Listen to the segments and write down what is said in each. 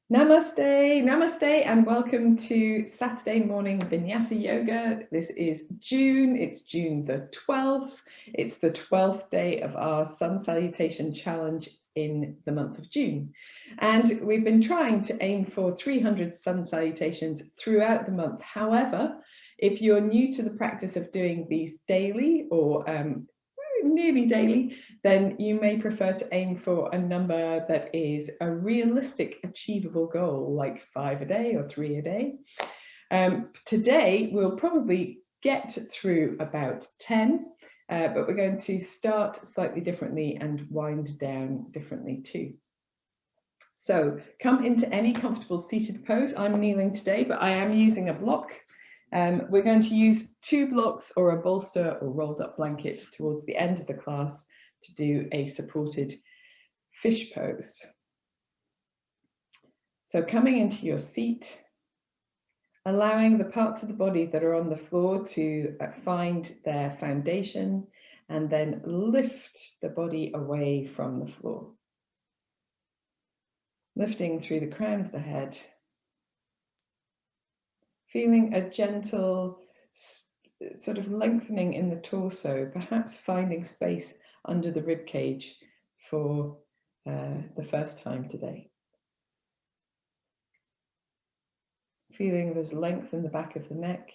Namaste, namaste, and welcome to Saturday morning Vinyasa yoga. This is June, it's June the 12th. It's the 12th day of our Sun Salutation Challenge in the month of June. And we've been trying to aim for 300 Sun Salutations throughout the month. However, if you're new to the practice of doing these daily or nearly daily, then you may prefer to aim for a number that is a realistic, achievable goal, like 5 a day or 3 a day. Today, we'll probably get through about 10, but we're going to start slightly differently and wind down differently too. So come into any comfortable seated pose. I'm kneeling today, but I am using a block. We're going to use 2 blocks or a bolster or rolled up blanket towards the end of the class to do a supported fish pose. So coming into your seat, allowing the parts of the body that are on the floor to find their foundation and then lift the body away from the floor. Lifting through the crown of the head, feeling a gentle sort of lengthening in the torso, perhaps finding space under the rib cage for the first time today. Feeling there's length in the back of the neck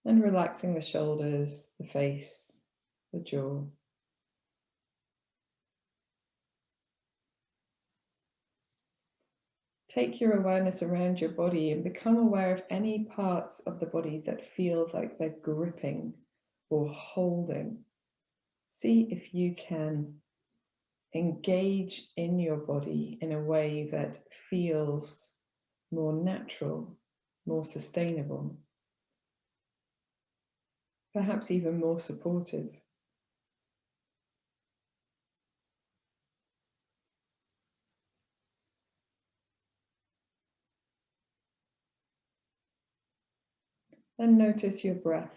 and relaxing the shoulders, the face, the jaw. Take your awareness around your body and become aware of any parts of the body that feel like they're gripping or holding. See if you can engage in your body in a way that feels more natural, more sustainable, perhaps even more supportive. And notice your breath.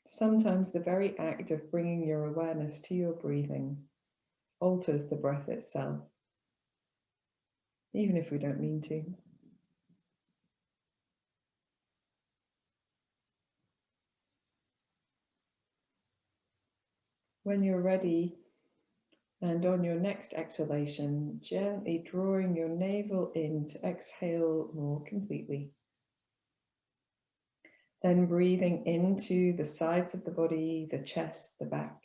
Sometimes the very act of bringing your awareness to your breathing alters the breath itself, even if we don't mean to. When you're ready, and on your next exhalation, gently drawing your navel in to exhale more completely. Then breathing into the sides of the body, the chest, the back.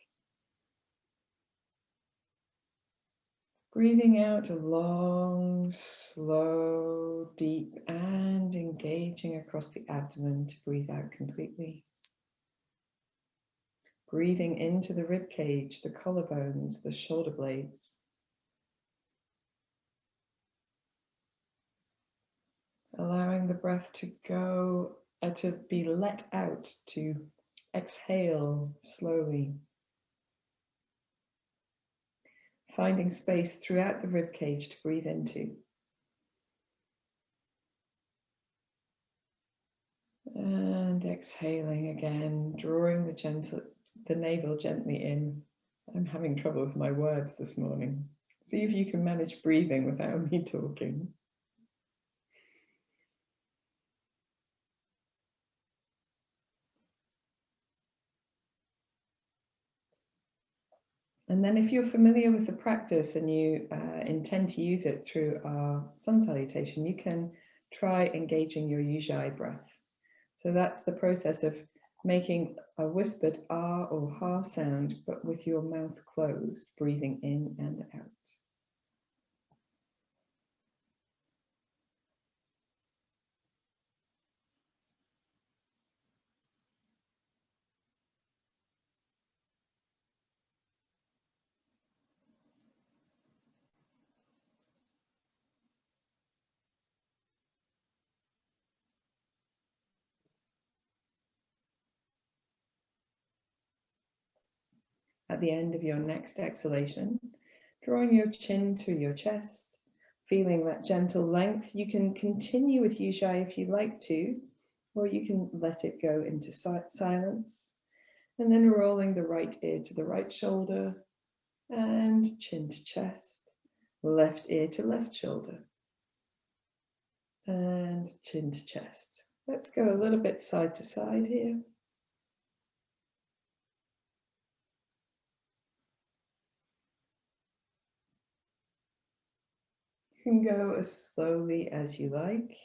Breathing out a long, slow, deep, and engaging across the abdomen to breathe out completely. Breathing into the rib cage, the collarbones, the shoulder blades. Allowing the breath to go, to be let out, to exhale slowly. Finding space throughout the rib cage to breathe into. And exhaling again, drawing the navel gently in. I'm having trouble with my words this morning. See if you can manage breathing without me talking. And then if you're familiar with the practice and you intend to use it through our sun salutation, you can try engaging your Ujjayi breath. So that's the process of making a whispered ah or ha sound, but with your mouth closed, breathing in and out. At the end of your next exhalation, drawing your chin to your chest, feeling that gentle length. You can continue with Ujjayi if you like to, or you can let it go into silence, and then rolling the right ear to the right shoulder and chin to chest, left ear to left shoulder and chin to chest. Let's go a little bit side to side here. You can go as slowly as you like,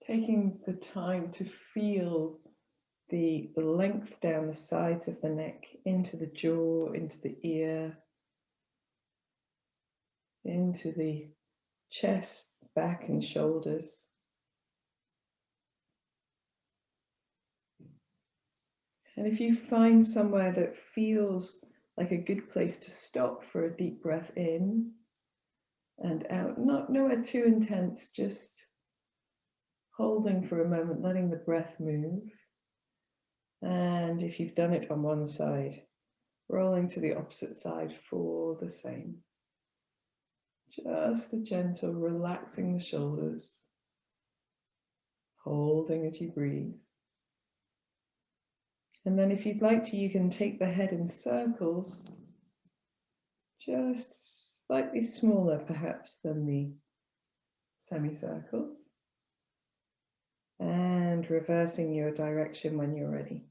taking the time to feel the length down the sides of the neck, into the jaw, into the ear, into the chest, back and shoulders. And if you find somewhere that feels like a good place to stop for a deep breath in and out, not nowhere too intense, just holding for a moment, letting the breath move. And if you've done it on one side, rolling to the opposite side for the same. Just a gentle relaxing the shoulders, holding as you breathe. And then if you'd like to, you can take the head in circles, just slightly smaller perhaps than the semicircles, and reversing your direction when you're ready.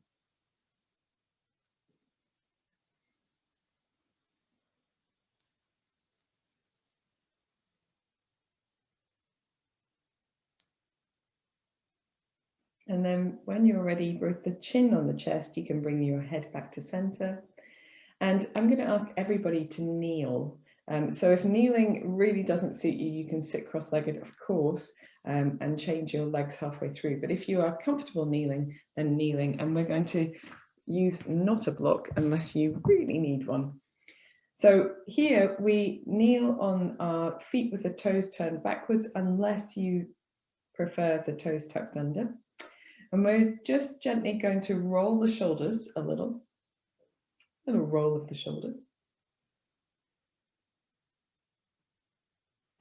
And then when you're ready, with the chin on the chest, you can bring your head back to center. And I'm going to ask everybody to kneel. So if kneeling really doesn't suit you, you can sit cross-legged, of course, and change your legs halfway through. But if you are comfortable kneeling, then kneeling. And we're going to use not a block unless you really need one. So here we kneel on our feet with the toes turned backwards, unless you prefer the toes tucked under. And we're just gently going to roll the shoulders a little roll of the shoulders.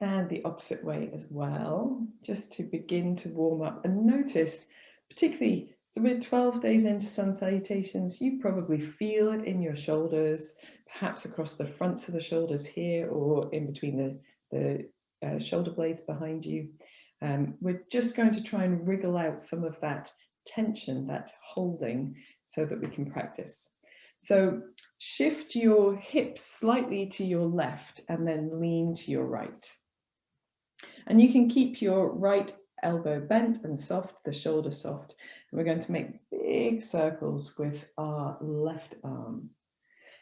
And the opposite way as well, just to begin to warm up. And notice, particularly, so we're 12 days into sun salutations, you probably feel it in your shoulders, perhaps across the fronts of the shoulders here, or in between the shoulder blades behind you. We're just going to try and wriggle out some of that tension, that holding, so that we can practice. So shift your hips slightly to your left and then lean to your right. And you can keep your right elbow bent and soft, the shoulder soft. And we're going to make big circles with our left arm.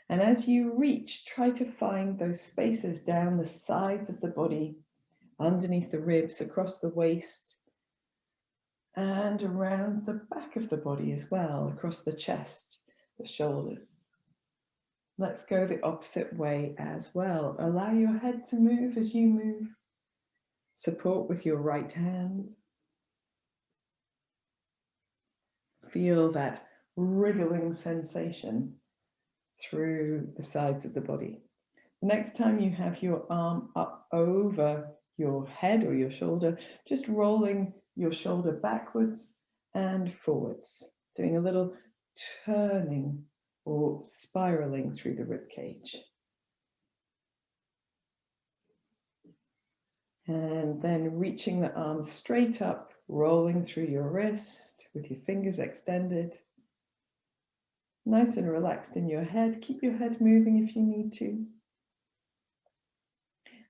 And as you reach, try to find those spaces down the sides of the body, underneath the ribs, across the waist, and around the back of the body as well, across the chest, the shoulders. Let's go the opposite way as well. Allow your head to move as you move. Support with your right hand. Feel that wriggling sensation through the sides of the body. The next time you have your arm up over your head or your shoulder, just rolling your shoulder backwards and forwards, doing a little turning or spiraling through the rib cage. And then reaching the arms straight up, rolling through your wrist with your fingers extended. Nice and relaxed in your head. Keep your head moving if you need to.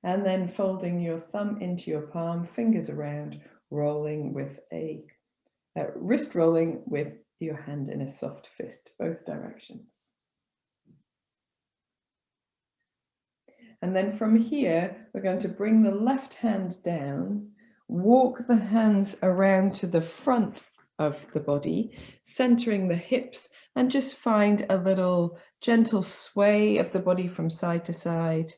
And then folding your thumb into your palm, fingers around, rolling with a wrist rolling with your hand in a soft fist, both directions. And then from here, we're going to bring the left hand down, walk the hands around to the front of the body, centering the hips, and just find a little gentle sway of the body from side to side,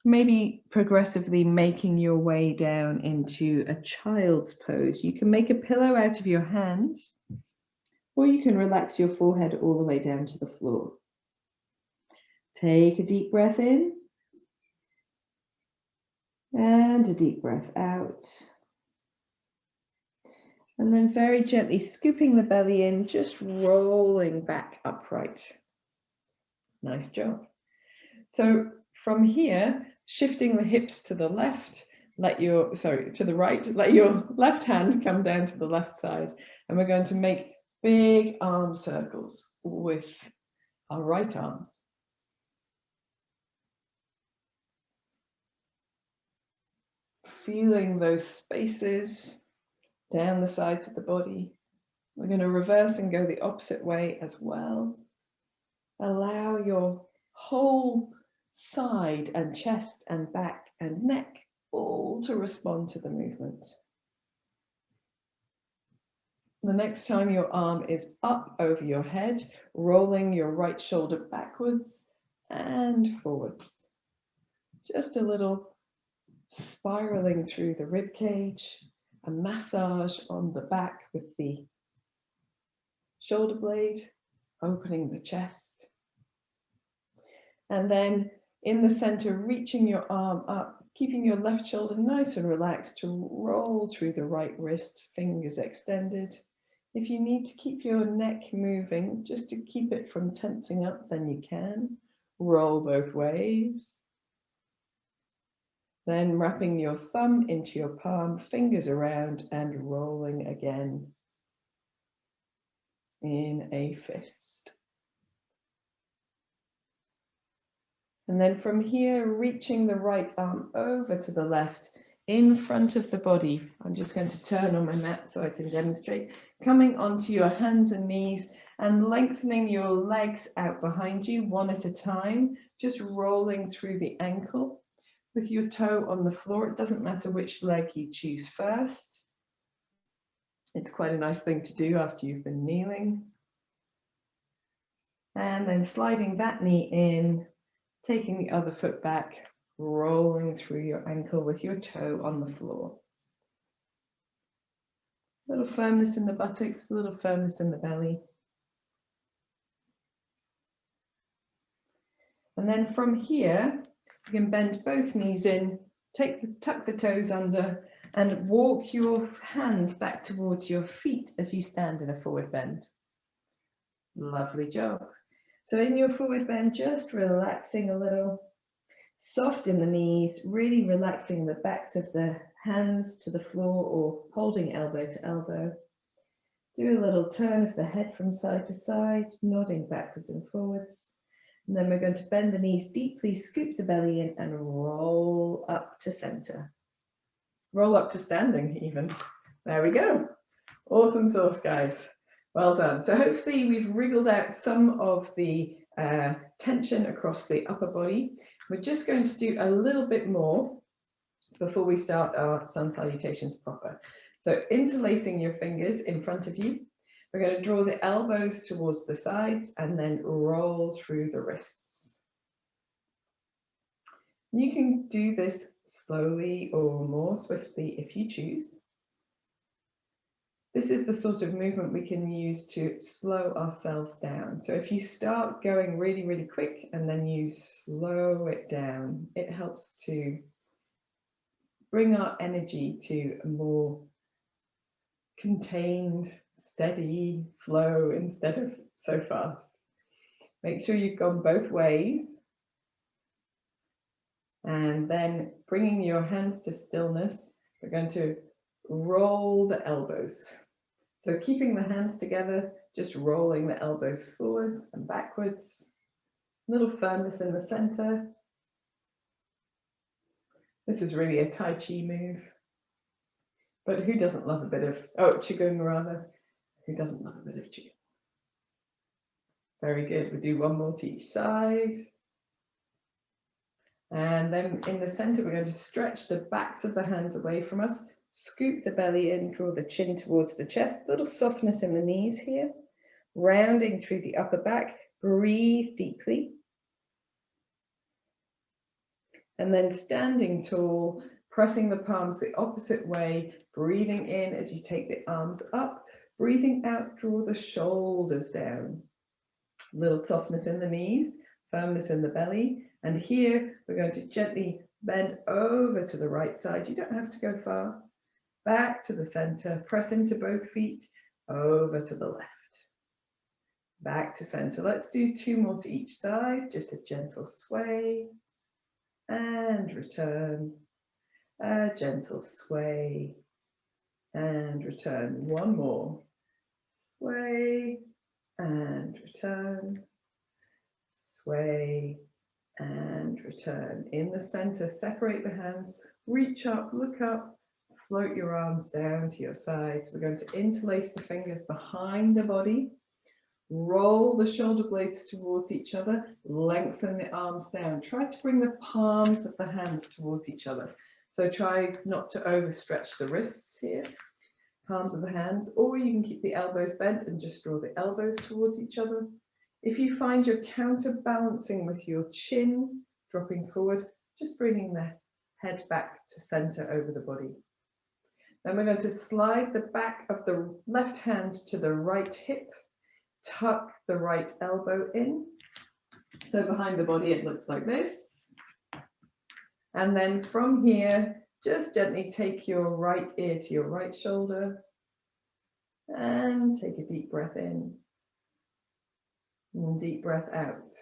maybe progressively making your way down into a child's pose. You can make a pillow out of your hands, or you can relax your forehead all the way down to the floor. Take a deep breath in. And a deep breath out. And then very gently scooping the belly in, just rolling back upright. Nice job. So from here, shifting the hips to the left, to the right, let your left hand come down to the left side. And we're going to make big arm circles with our right arms. Feeling those spaces down the sides of the body. We're going to reverse and go the opposite way as well. Allow your whole side and chest and back and neck all to respond to the movement. The next time your arm is up over your head, rolling your right shoulder backwards and forwards. Just a little spiraling through the rib cage, a massage on the back with the shoulder blade, opening the chest. And then in the center, reaching your arm up, keeping your left shoulder nice and relaxed to roll through the right wrist, fingers extended. If you need to keep your neck moving, just to keep it from tensing up, then you can. Roll both ways. Then wrapping your thumb into your palm, fingers around and rolling again in a fist. And then from here, reaching the right arm over to the left in front of the body. I'm just going to turn on my mat so I can demonstrate. Coming onto your hands and knees and lengthening your legs out behind you one at a time, just rolling through the ankle with your toe on the floor. It doesn't matter which leg you choose first. It's quite a nice thing to do after you've been kneeling. And then sliding that knee in, taking the other foot back, rolling through your ankle with your toe on the floor. A little firmness in the buttocks, a little firmness in the belly. And then from here, you can bend both knees in, tuck the toes under, and walk your hands back towards your feet as you stand in a forward bend. Lovely job. So in your forward bend, just relaxing a little, soft in the knees, really relaxing the backs of the hands to the floor or holding elbow to elbow. Do a little turn of the head from side to side, nodding backwards and forwards. And then we're going to bend the knees deeply, scoop the belly in and roll up to center. Roll up to standing even. There we go. Awesome sauce, guys. Well done. So hopefully we've wriggled out some of the tension across the upper body. We're just going to do a little bit more before we start our sun salutations proper. So interlacing your fingers in front of you. We're going to draw the elbows towards the sides and then roll through the wrists. You can do this slowly or more swiftly if you choose. This is the sort of movement we can use to slow ourselves down. So if you start going really, really quick and then you slow it down, it helps to bring our energy to a more contained, steady flow instead of so fast. Make sure you've gone both ways. And then bringing your hands to stillness, we're going to roll the elbows. So keeping the hands together, just rolling the elbows forwards and backwards. A little firmness in the center. This is really a Tai Chi move. But who doesn't love a bit of, Qigong rather. Who doesn't love a bit of Qigong? Very good. We'll do one more to each side. And then in the center, we're going to stretch the backs of the hands away from us. Scoop the belly in, draw the chin towards the chest. A little softness in the knees here. Rounding through the upper back. Breathe deeply. And then standing tall, pressing the palms the opposite way, breathing in as you take the arms up, breathing out, draw the shoulders down. A little softness in the knees, firmness in the belly. And here we're going to gently bend over to the right side. You don't have to go far. back to the center, press into both feet, over to the left. Back to center. Let's do 2 more to each side, just a gentle sway and return. A gentle sway and return. 1 more. Sway and return. Sway and return. In the center, separate the hands, reach up, look up, float your arms down to your sides. We're going to interlace the fingers behind the body, roll the shoulder blades towards each other, lengthen the arms down. Try to bring the palms of the hands towards each other. So try not to overstretch the wrists here, palms of the hands, or you can keep the elbows bent and just draw the elbows towards each other. If you find you're counterbalancing with your chin dropping forward, just bringing the head back to center over the body. Then we're going to slide the back of the left hand to the right hip, tuck the right elbow in. So behind the body, it looks like this. And then from here, just gently take your right ear to your right shoulder and take a deep breath in and deep breath out.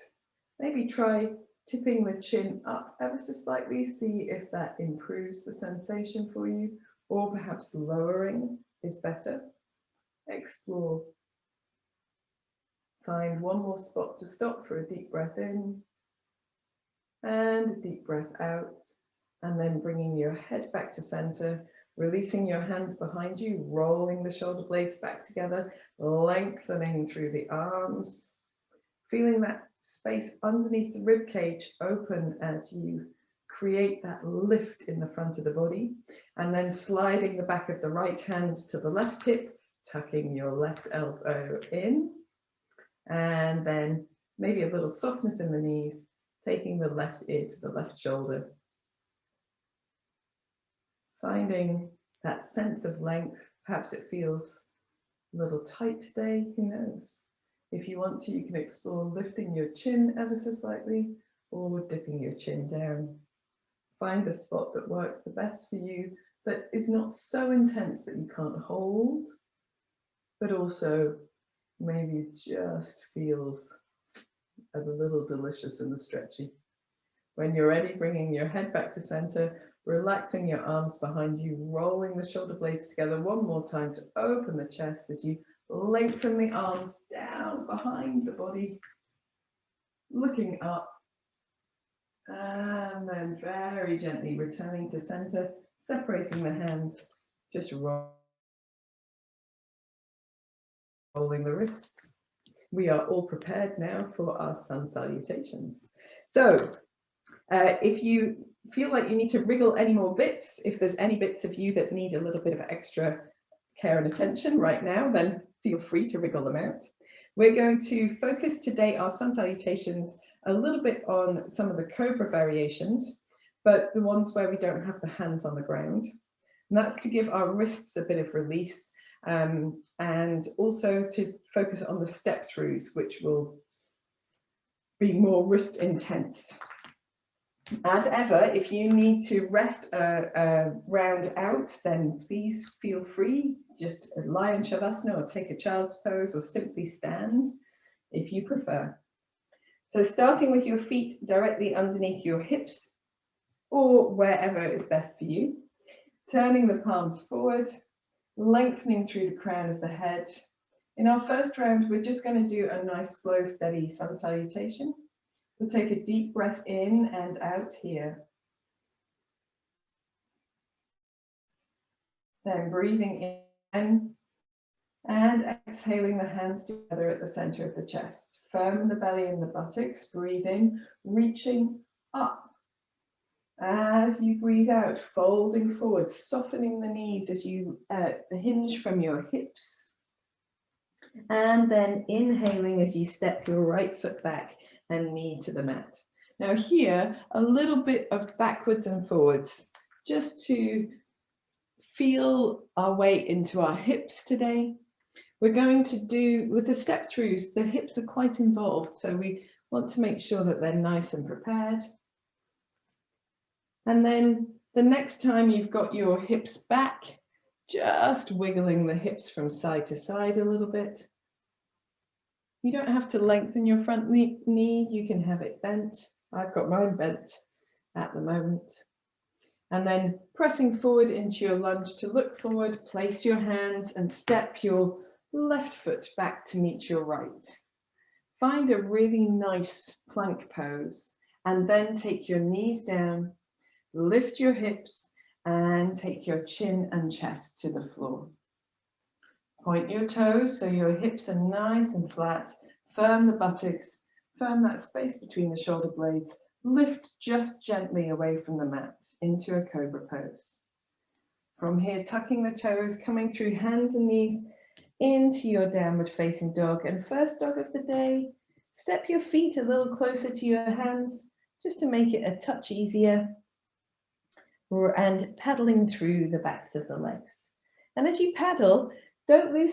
Maybe try tipping the chin up ever so slightly, see if that improves the sensation for you, or perhaps lowering is better. Explore. Find 1 more spot to stop for a deep breath in and a deep breath out, and then bringing your head back to center, releasing your hands behind you, rolling the shoulder blades back together, lengthening through the arms, feeling that space underneath the rib cage open as you create that lift in the front of the body, and then sliding the back of the right hand to the left hip, tucking your left elbow in, and then maybe a little softness in the knees, taking the left ear to the left shoulder. Finding that sense of length. Perhaps it feels a little tight today, who knows? If you want to, you can explore lifting your chin ever so slightly or dipping your chin down. Find the spot that works the best for you, that is not so intense that you can't hold, but also maybe just feels a little delicious and stretchy. When you're ready, bringing your head back to center, relaxing your arms behind you, rolling the shoulder blades together 1 more time to open the chest as you lengthen the arms down behind the body, looking up, and then very gently returning to center, separating the hands, just rolling the wrists. We are all prepared now for our sun salutations. So if you feel like you need to wriggle any more bits, if there's any bits of you that need a little bit of extra care and attention right now, then feel free to wriggle them out. We're going to focus today our sun salutations a little bit on some of the cobra variations, but the ones where we don't have the hands on the ground. And that's to give our wrists a bit of release, and also to focus on the step throughs, which will be more wrist intense. As ever, if you need to rest a round out, then please feel free. Just lie in Shavasana or take a child's pose or simply stand if you prefer. So starting with your feet directly underneath your hips or wherever is best for you. Turning the palms forward, lengthening through the crown of the head. In our first round, we're just going to do a nice, slow, steady sun salutation. We'll take a deep breath in and out here. Then breathing in and exhaling the hands together at the center of the chest. Firm the belly and the buttocks. Breathe in, reaching up. As you breathe out, folding forward, softening the knees as you hinge from your hips. And then inhaling as you step your right foot back and knee to the mat. Now here, a little bit of backwards and forwards, just to feel our way into our hips today. We're going to do, with the step throughs, the hips are quite involved, so we want to make sure that they're nice and prepared. And then the next time you've got your hips back, Just wiggling the hips from side to side a little bit. You don't have to lengthen your front knee, you can have it bent. I've got mine bent at the moment. And then pressing forward into your lunge to look forward, place your hands and step your left foot back to meet your right. Find a really nice plank pose and then take your knees down, lift your hips and take your chin and chest to the floor. Point your toes so your hips are nice and flat. Firm the buttocks, firm that space between the shoulder blades. Lift just gently away from the mat into a cobra pose. From here, tucking the toes, coming through hands and knees into your downward facing dog. And first dog of the day, step your feet a little closer to your hands just to make it a touch easier. And paddling through the backs of the legs. And as you paddle, don't lose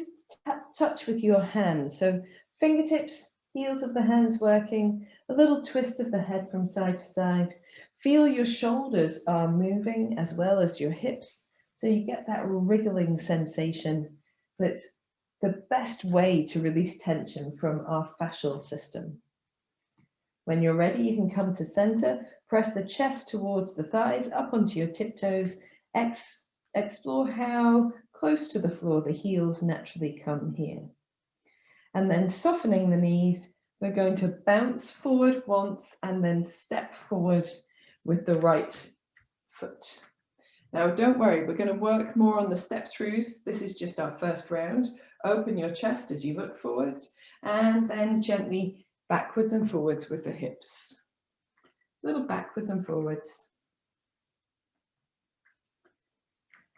touch with your hands. So fingertips, heels of the hands working, a little twist of the head from side to side. Feel your shoulders are moving as well as your hips. So you get that wriggling sensation that's the best way to release tension from our fascial system. When you're ready, you can come to center, press the chest towards the thighs, up onto your tiptoes. Explore how close to the floor the heels naturally come here. And then softening the knees, we're going to bounce forward once and then step forward with the right foot. Now, don't worry, we're going to work more on the step throughs. This is just our first round. Open your chest as you look forward and then gently backwards and forwards with the hips. Little backwards and forwards.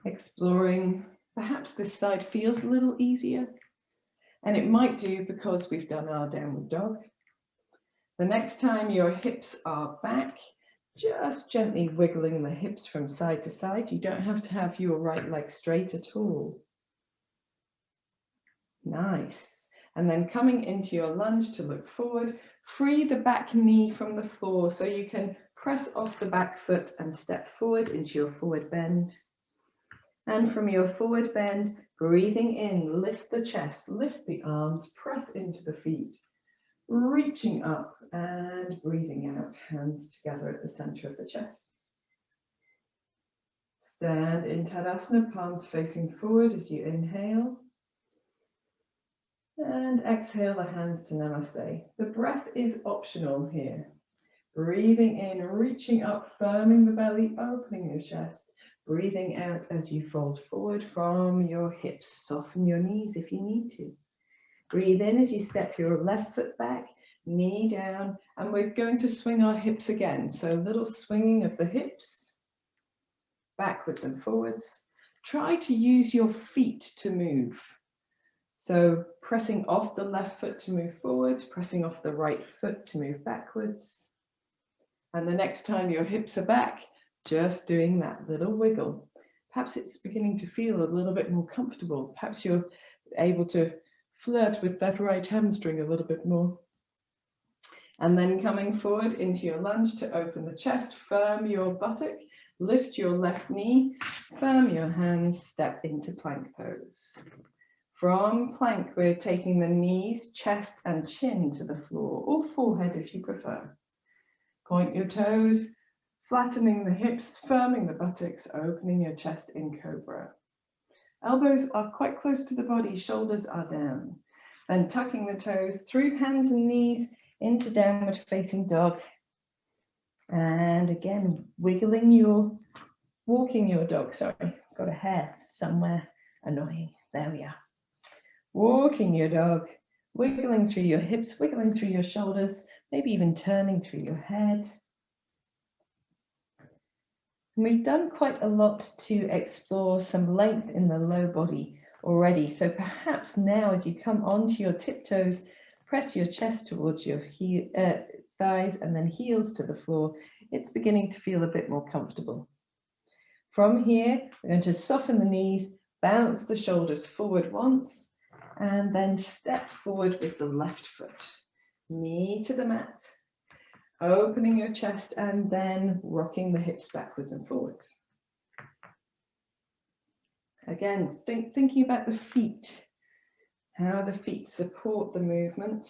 Exploring, perhaps this side feels a little easier, and it might do because we've done our downward dog. The next time your hips are back, just gently wiggling the hips from side to side. You don't have to have your right leg straight at all. Nice. And then coming into your lunge to look forward, free the back knee from the floor so you can press off the back foot and step forward into your forward bend. And from your forward bend, breathing in, lift the chest, lift the arms, press into the feet, reaching up and breathing out, hands together at the center of the chest. Stand in Tadasana, palms facing forward as you inhale. And exhale the hands to Namaste. The breath is optional here. Breathing in, reaching up, firming the belly, opening your chest. Breathing out as you fold forward from your hips. Soften your knees if you need to. Breathe in as you step your left foot back, knee down, and we're going to swing our hips again. So a little swinging of the hips, backwards and forwards. Try to use your feet to move. So pressing off the left foot to move forwards, pressing off the right foot to move backwards. And the next time your hips are back, just doing that little wiggle. Perhaps it's beginning to feel a little bit more comfortable. Perhaps you're able to flirt with that right hamstring a little bit more. And then coming forward into your lunge to open the chest, firm your buttock, lift your left knee, firm your hands, step into plank pose. From plank, we're taking the knees, chest and chin to the floor, or forehead if you prefer. Point your toes, flattening the hips, firming the buttocks, opening your chest in cobra. Elbows are quite close to the body, shoulders are down. Then tucking the toes through hands and knees into downward facing dog. And again, walking your dog, sorry, got a hair somewhere annoying. There we are. Walking your dog, wiggling through your hips, wiggling through your shoulders, maybe even turning through your head. And we've done quite a lot to explore some length in the low body already. So perhaps now as you come onto your tiptoes, press your chest towards your thighs and then heels to the floor. It's beginning to feel a bit more comfortable. From here, we're going to soften the knees, bounce the shoulders forward once, and then step forward with the left foot. Knee to the mat, opening your chest and then rocking the hips backwards and forwards. Again, thinking about the feet, how the feet support the movement,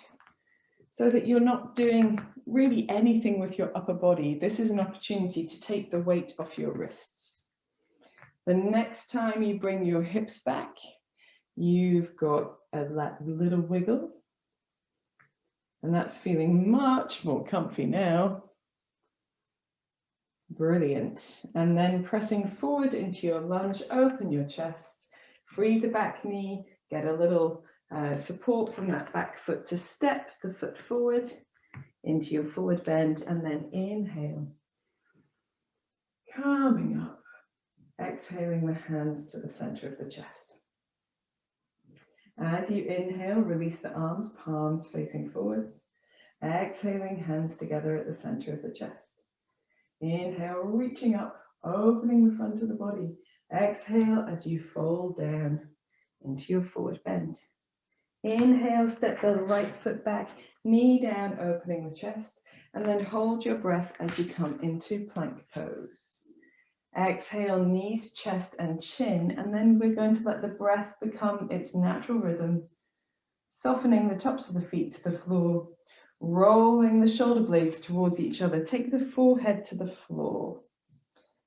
so that you're not doing really anything with your upper body. This is an opportunity to take the weight off your wrists. The next time you bring your hips back, you've got a little wiggle, and that's feeling much more comfy now. Brilliant. And then pressing forward into your lunge, open your chest, free the back knee, get a little support from that back foot to step the foot forward into your forward bend, and then inhale, coming up, exhaling the hands to the center of the chest. As you inhale, release the arms, palms facing forwards, exhaling, hands together at the center of the chest. Inhale, reaching up, opening the front of the body. Exhale as you fold down into your forward bend. Inhale, step the right foot back, knee down, opening the chest, and then hold your breath as you come into plank pose. Exhale, knees, chest, and chin, and then we're going to let the breath become its natural rhythm, softening the tops of the feet to the floor, rolling the shoulder blades towards each other. Take the forehead to the floor.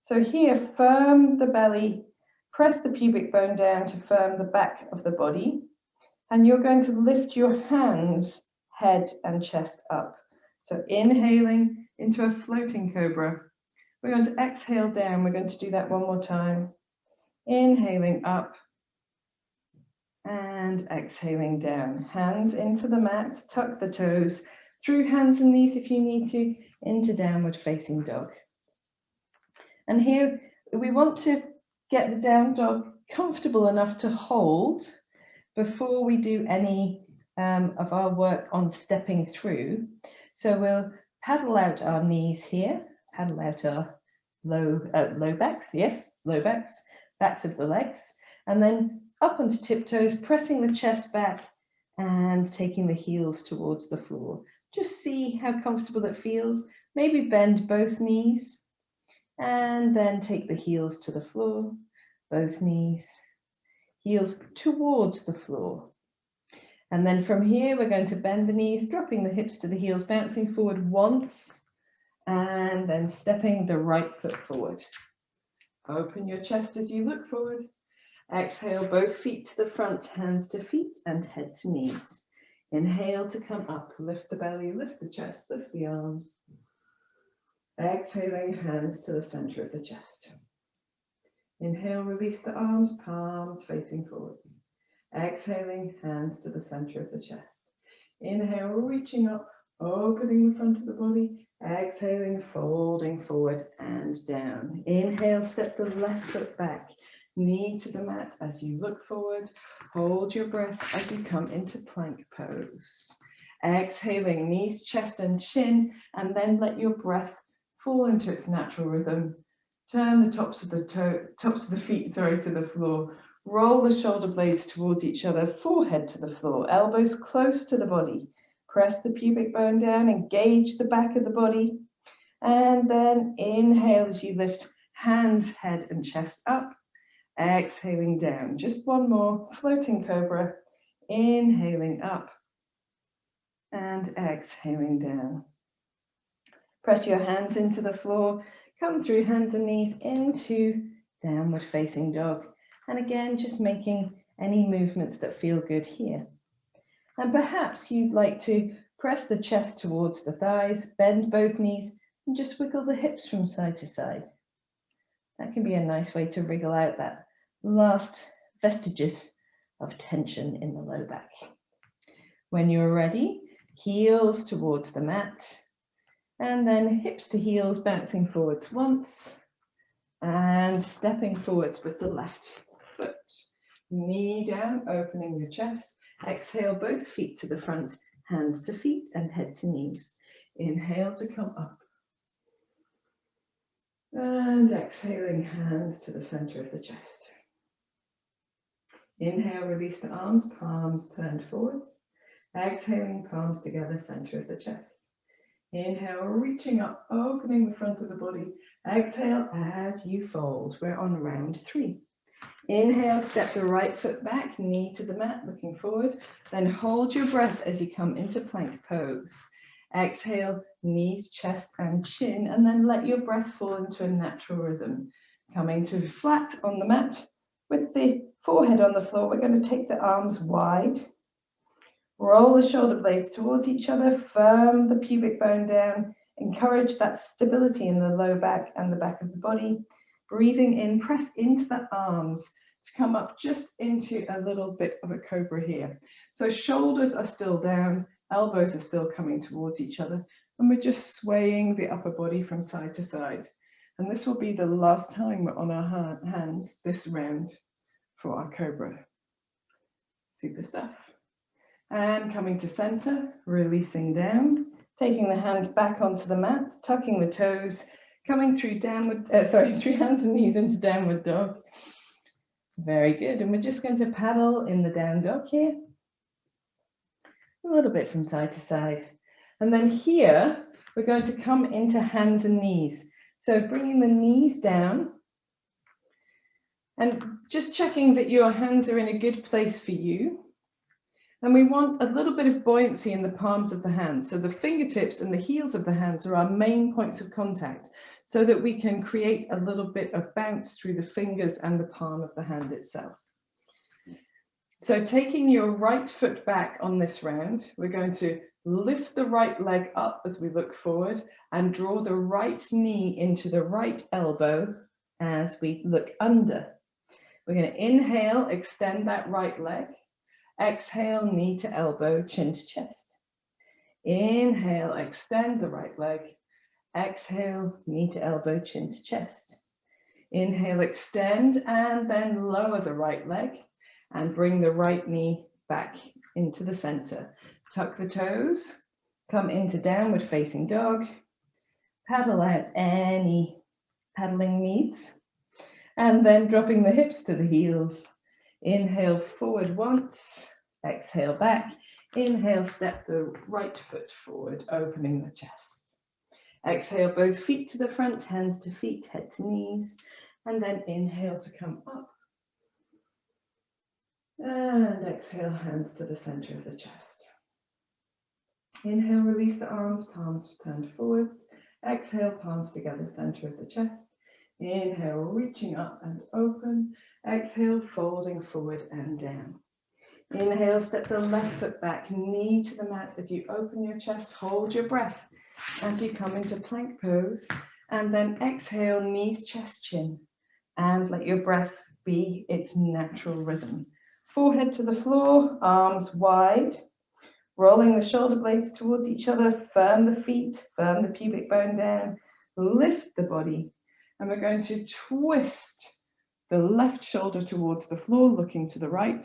So here, firm the belly, press the pubic bone down to firm the back of the body. And you're going to lift your hands, head and chest up. So inhaling into a floating cobra. We're going to exhale down. We're going to do that one more time. Inhaling up and exhaling down. Hands into the mat, tuck the toes, through hands and knees if you need to, into downward facing dog. And here we want to get the down dog comfortable enough to hold before we do any of our work on stepping through. So we'll paddle out our knees here, paddle out our low backs, yes, low backs, backs of the legs, and then up onto tiptoes, pressing the chest back and taking the heels towards the floor. Just see how comfortable it feels. Maybe bend both knees and then take the heels to the floor, both knees, heels towards the floor. And then from here, we're going to bend the knees, dropping the hips to the heels, bouncing forward once, and then stepping the right foot forward. Open your chest as you look forward. Exhale, both feet to the front, hands to feet and head to knees. Inhale to come up, lift the belly, lift the chest, lift the arms. Exhaling, hands to the center of the chest. Inhale, release the arms, palms facing forwards. Exhaling, hands to the center of the chest. Inhale, reaching up, opening the front of the body. Exhaling, folding forward and down. Inhale, step the left foot back, knee to the mat as you look forward. Hold your breath as you come into plank pose. Exhaling, knees, chest and chin, and then let your breath fall into its natural rhythm. Turn the tops of the feet, to the floor. Roll the shoulder blades towards each other, forehead to the floor, elbows close to the body. Press the pubic bone down, engage the back of the body. And then inhale as you lift hands, head and chest up. Exhaling down. Just one more, floating cobra. Inhaling up and exhaling down. Press your hands into the floor. Come through hands and knees into downward facing dog. And again, just making any movements that feel good here. And perhaps you'd like to press the chest towards the thighs, bend both knees, and just wiggle the hips from side to side. That can be a nice way to wriggle out that last vestiges of tension in the low back. When you're ready, heels towards the mat, and then hips to heels, bouncing forwards once, and stepping forwards with the left foot. Knee down, opening your chest. Exhale, both feet to the front, hands to feet and head to knees. Inhale to come up. And exhaling, hands to the center of the chest. Inhale, release the arms, palms turned forwards. Exhaling, palms together, center of the chest. Inhale, reaching up, opening the front of the body. Exhale as you fold. We're on round 3. Inhale, step the right foot back, knee to the mat, looking forward. Then hold your breath as you come into plank pose. Exhale, knees, chest and chin, and then let your breath fall into a natural rhythm. Coming to flat on the mat with the forehead on the floor, we're going to take the arms wide. Roll the shoulder blades towards each other, firm the pubic bone down, encourage that stability in the low back and the back of the body. Breathing in, press into the arms to come up just into a little bit of a cobra here. So shoulders are still down, elbows are still coming towards each other, and we're just swaying the upper body from side to side. And this will be the last time we're on our hands this round for our cobra. Super stuff. And coming to center, releasing down, taking the hands back onto the mat, tucking the toes, coming through through hands and knees into downward dog. Very good. And we're just going to paddle in the down dog here. A little bit from side to side. And then here, we're going to come into hands and knees. So bringing the knees down and just checking that your hands are in a good place for you. And we want a little bit of buoyancy in the palms of the hands. So the fingertips and the heels of the hands are our main points of contact, so that we can create a little bit of bounce through the fingers and the palm of the hand itself. So taking your right foot back on this round, we're going to lift the right leg up as we look forward and draw the right knee into the right elbow as we look under. We're going to inhale, extend that right leg. Exhale, knee to elbow, chin to chest. Inhale, extend the right leg. Exhale, knee to elbow, chin to chest. Inhale, extend, and then lower the right leg and bring the right knee back into the center. Tuck the toes, come into downward facing dog. Paddle out any paddling needs, and then dropping the hips to the heels. Inhale forward once, exhale back. Inhale, step the right foot forward, opening the chest. Exhale, both feet to the front, hands to feet, head to knees. And then inhale to come up. And exhale, hands to the center of the chest. Inhale, release the arms, palms turned forwards. Exhale, palms together, center of the chest. Inhale, reaching up and open. Exhale, folding forward and down. Inhale, step the left foot back, knee to the mat as you open your chest. Hold your breath as you come into plank pose. And then exhale, knees, chest, chin. And let your breath be its natural rhythm. Forehead to the floor, arms wide. Rolling the shoulder blades towards each other. Firm the feet, firm the pubic bone down. Lift the body. And we're going to twist the left shoulder towards the floor, looking to the right.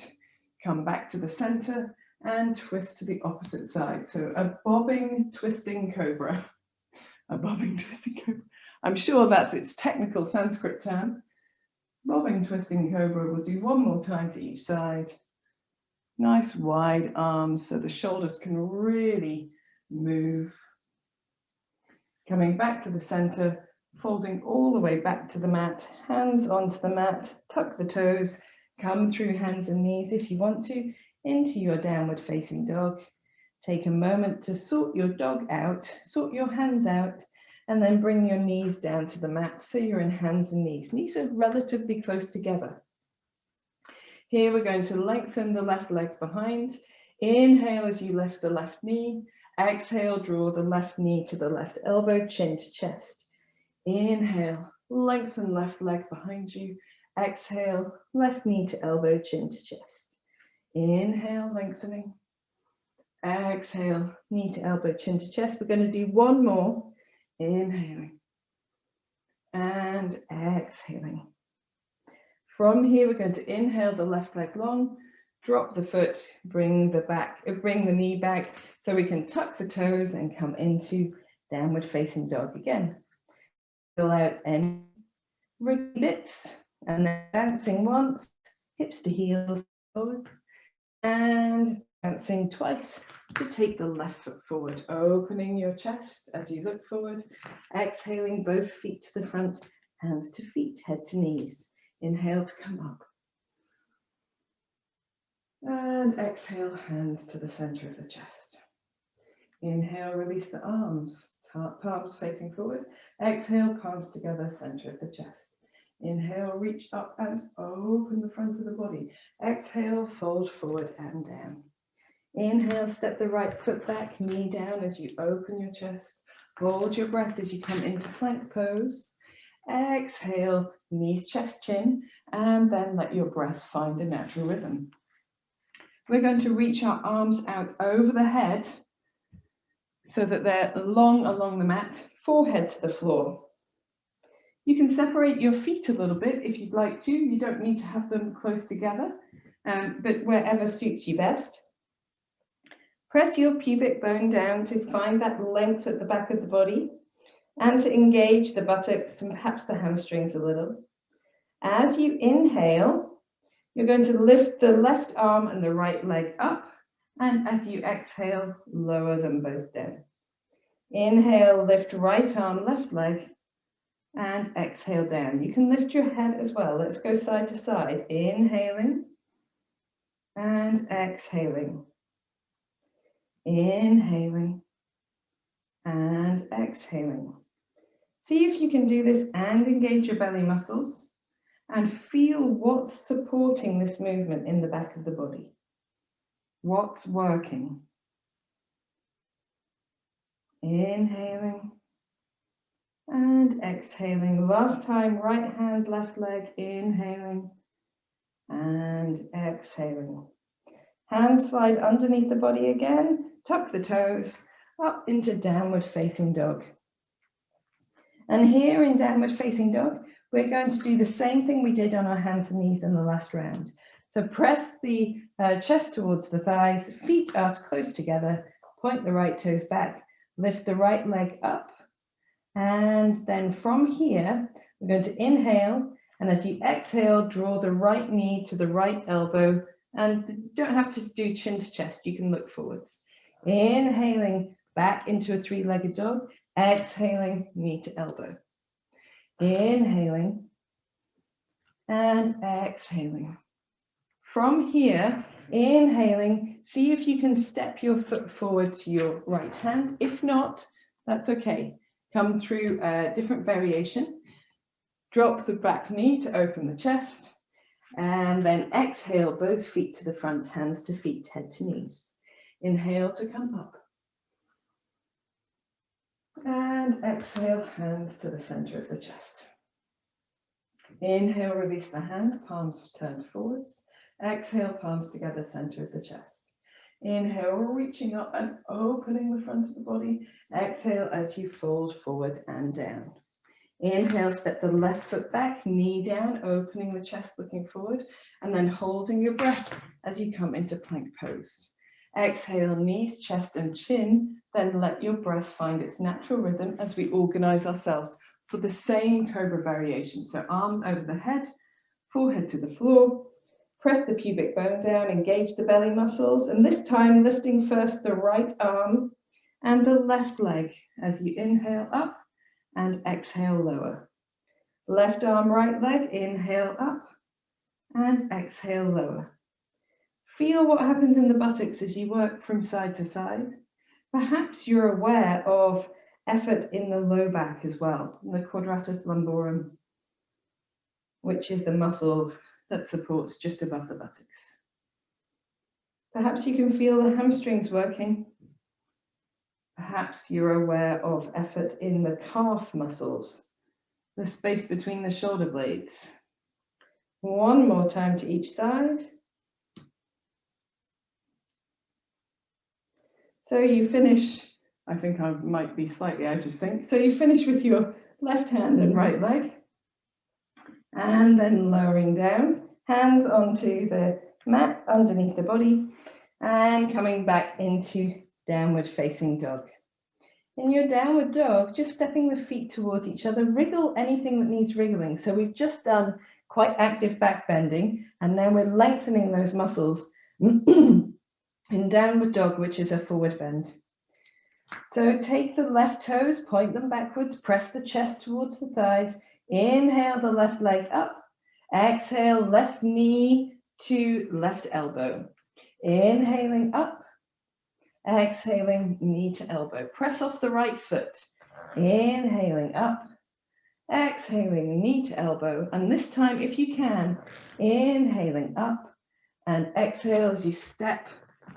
Come back to the center and twist to the opposite side. So a bobbing, twisting cobra. A bobbing, twisting cobra. I'm sure that's its technical Sanskrit term. Bobbing, twisting cobra. We'll do one more time to each side. Nice wide arms so the shoulders can really move. Coming back to the center. Folding all the way back to the mat, hands onto the mat, tuck the toes, come through hands and knees if you want to, into your downward facing dog. Take a moment to sort your dog out, sort your hands out, and then bring your knees down to the mat so you're in hands and knees. Knees are relatively close together. Here we're going to lengthen the left leg behind. Inhale as you lift the left knee. Exhale, draw the left knee to the left elbow, chin to chest. Inhale, lengthen left leg behind you. Exhale, left knee to elbow, chin to chest. Inhale, lengthening. Exhale, knee to elbow, chin to chest. We're going to do one more. Inhaling and exhaling. From here, we're going to inhale the left leg long, drop the foot, bring the knee back so we can tuck the toes and come into downward facing dog again. Fill out any wriggly bits and then bouncing once, hips to heels forward, and bouncing twice to take the left foot forward, opening your chest as you look forward, exhaling both feet to the front, hands to feet, head to knees. Inhale to come up. And exhale, hands to the center of the chest. Inhale, release the arms, palms facing forward. Exhale, palms together, center of the chest. Inhale, reach up and open the front of the body. Exhale, fold forward and down. Inhale, step the right foot back, knee down as you open your chest. Hold your breath as you come into plank pose. Exhale, knees, chest, chin, and then let your breath find a natural rhythm. We're going to reach our arms out over the head so that they're long along the mat, forehead to the floor. You can separate your feet a little bit if you'd like to. You don't need to have them close together, but wherever suits you best. Press your pubic bone down to find that length at the back of the body and to engage the buttocks and perhaps the hamstrings a little. As you inhale, you're going to lift the left arm and the right leg up, and as you exhale, lower them both down. Inhale, lift right arm, left leg, and exhale down. You can lift your head as well. Let's go side to side. Inhaling and exhaling. Inhaling and exhaling. See if you can do this and engage your belly muscles and feel what's supporting this movement in the back of the body. What's working? Inhaling and exhaling. Last time, right hand, left leg, inhaling and exhaling. Hands slide underneath the body again, tuck the toes, up into downward facing dog. And here in downward facing dog, we're going to do the same thing we did on our hands and knees in the last round. So press the chest towards the thighs, feet are close together, point the right toes back, lift the right leg up, and then from here, we're going to inhale, and as you exhale, draw the right knee to the right elbow, and you don't have to do chin to chest, you can look forwards. Inhaling back into a three-legged dog, exhaling knee to elbow. Inhaling and exhaling. From here, inhaling, see if you can step your foot forward to your right hand. If not, that's okay. Come through a different variation. Drop the back knee to open the chest. And then exhale, both feet to the front, hands to feet, head to knees. Inhale to come up. And exhale, hands to the center of the chest. Inhale, release the hands, palms turned forwards. Exhale, palms together, center of the chest. Inhale, reaching up and opening the front of the body. Exhale as you fold forward and down. Inhale, step the left foot back, knee down, opening the chest, looking forward, and then holding your breath as you come into plank pose. Exhale, knees, chest, and chin, then let your breath find its natural rhythm as we organize ourselves for the same cobra variation. So arms over the head, forehead to the floor, press the pubic bone down, engage the belly muscles, and this time lifting first the right arm and the left leg as you inhale up and exhale lower. Left arm, right leg, inhale up and exhale lower. Feel what happens in the buttocks as you work from side to side. Perhaps you're aware of effort in the low back as well, in the quadratus lumborum, which is the muscle that supports just above the buttocks. Perhaps you can feel the hamstrings working. Perhaps you're aware of effort in the calf muscles, the space between the shoulder blades. One more time to each side. So you finish, I think I might be slightly out of sync. So you finish with your left hand and right leg, and then lowering down, hands onto the mat underneath the body, and coming back into downward facing dog. In your downward dog, just stepping the feet towards each other, wriggle anything that needs wriggling. So we've just done quite active back bending, and then we're lengthening those muscles in downward dog, which is a forward bend. So take the left toes, point them backwards, press the chest towards the thighs, inhale the left leg up, exhale left knee to left elbow. Inhaling up, exhaling knee to elbow. Press off the right foot. Inhaling up, exhaling knee to elbow. And this time, if you can, inhaling up and exhale as you step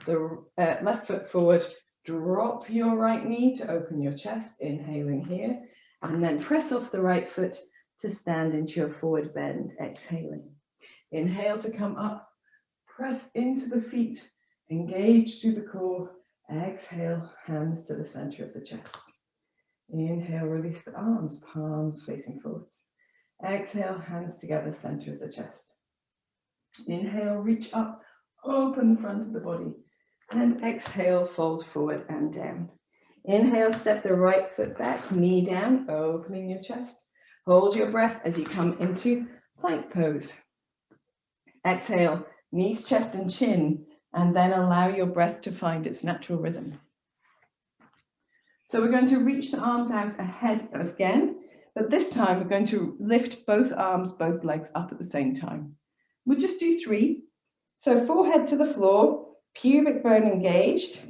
the left foot forward. Drop your right knee to open your chest, inhaling here, and then press off the right foot to stand into your forward bend, exhaling. Inhale to come up, press into the feet, engage through the core, exhale, hands to the center of the chest. Inhale, release the arms, palms facing forwards. Exhale, hands together, center of the chest. Inhale, reach up, open the front of the body. And exhale, fold forward and down. Inhale, step the right foot back, knee down, opening your chest. Hold your breath as you come into plank pose. Exhale, knees, chest and chin, and then allow your breath to find its natural rhythm. So we're going to reach the arms out ahead again, but this time we're going to lift both arms, both legs up at the same time. We'll just do 3. So forehead to the floor, pubic bone engaged,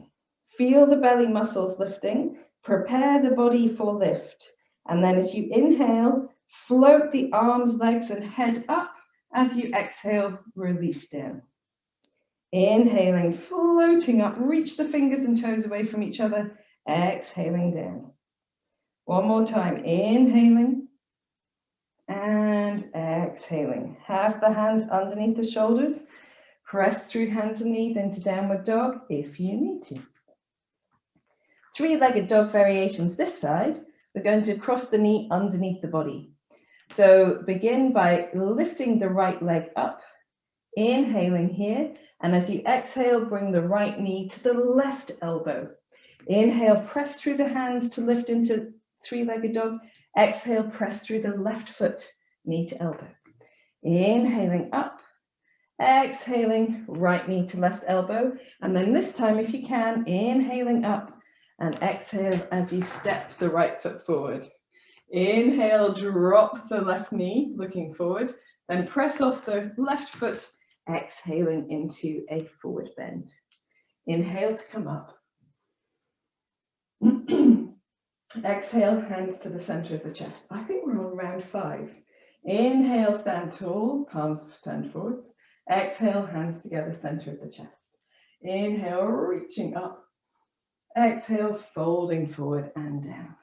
feel the belly muscles lifting, prepare the body for lift. And then as you inhale, float the arms, legs and head up. As you exhale, release down. Inhaling, floating up, reach the fingers and toes away from each other, exhaling down. One more time, inhaling and exhaling. Have the hands underneath the shoulders. Press through hands and knees into downward dog if you need to. 3-legged dog variations this side. We're going to cross the knee underneath the body. So begin by lifting the right leg up, inhaling here, and as you exhale, bring the right knee to the left elbow. Inhale, press through the hands to lift into 3-legged dog. Exhale, press through the left foot, knee to elbow. Inhaling up. Exhaling, right knee to left elbow. And then this time, if you can, inhaling up and exhale as you step the right foot forward. Inhale, drop the left knee, looking forward. Then press off the left foot, exhaling into a forward bend. Inhale to come up. Exhale, hands to the center of the chest. I think we're on round 5. Inhale, stand tall, palms stand forwards. Exhale, hands together, center of the chest. Inhale, reaching up. Exhale, folding forward and down.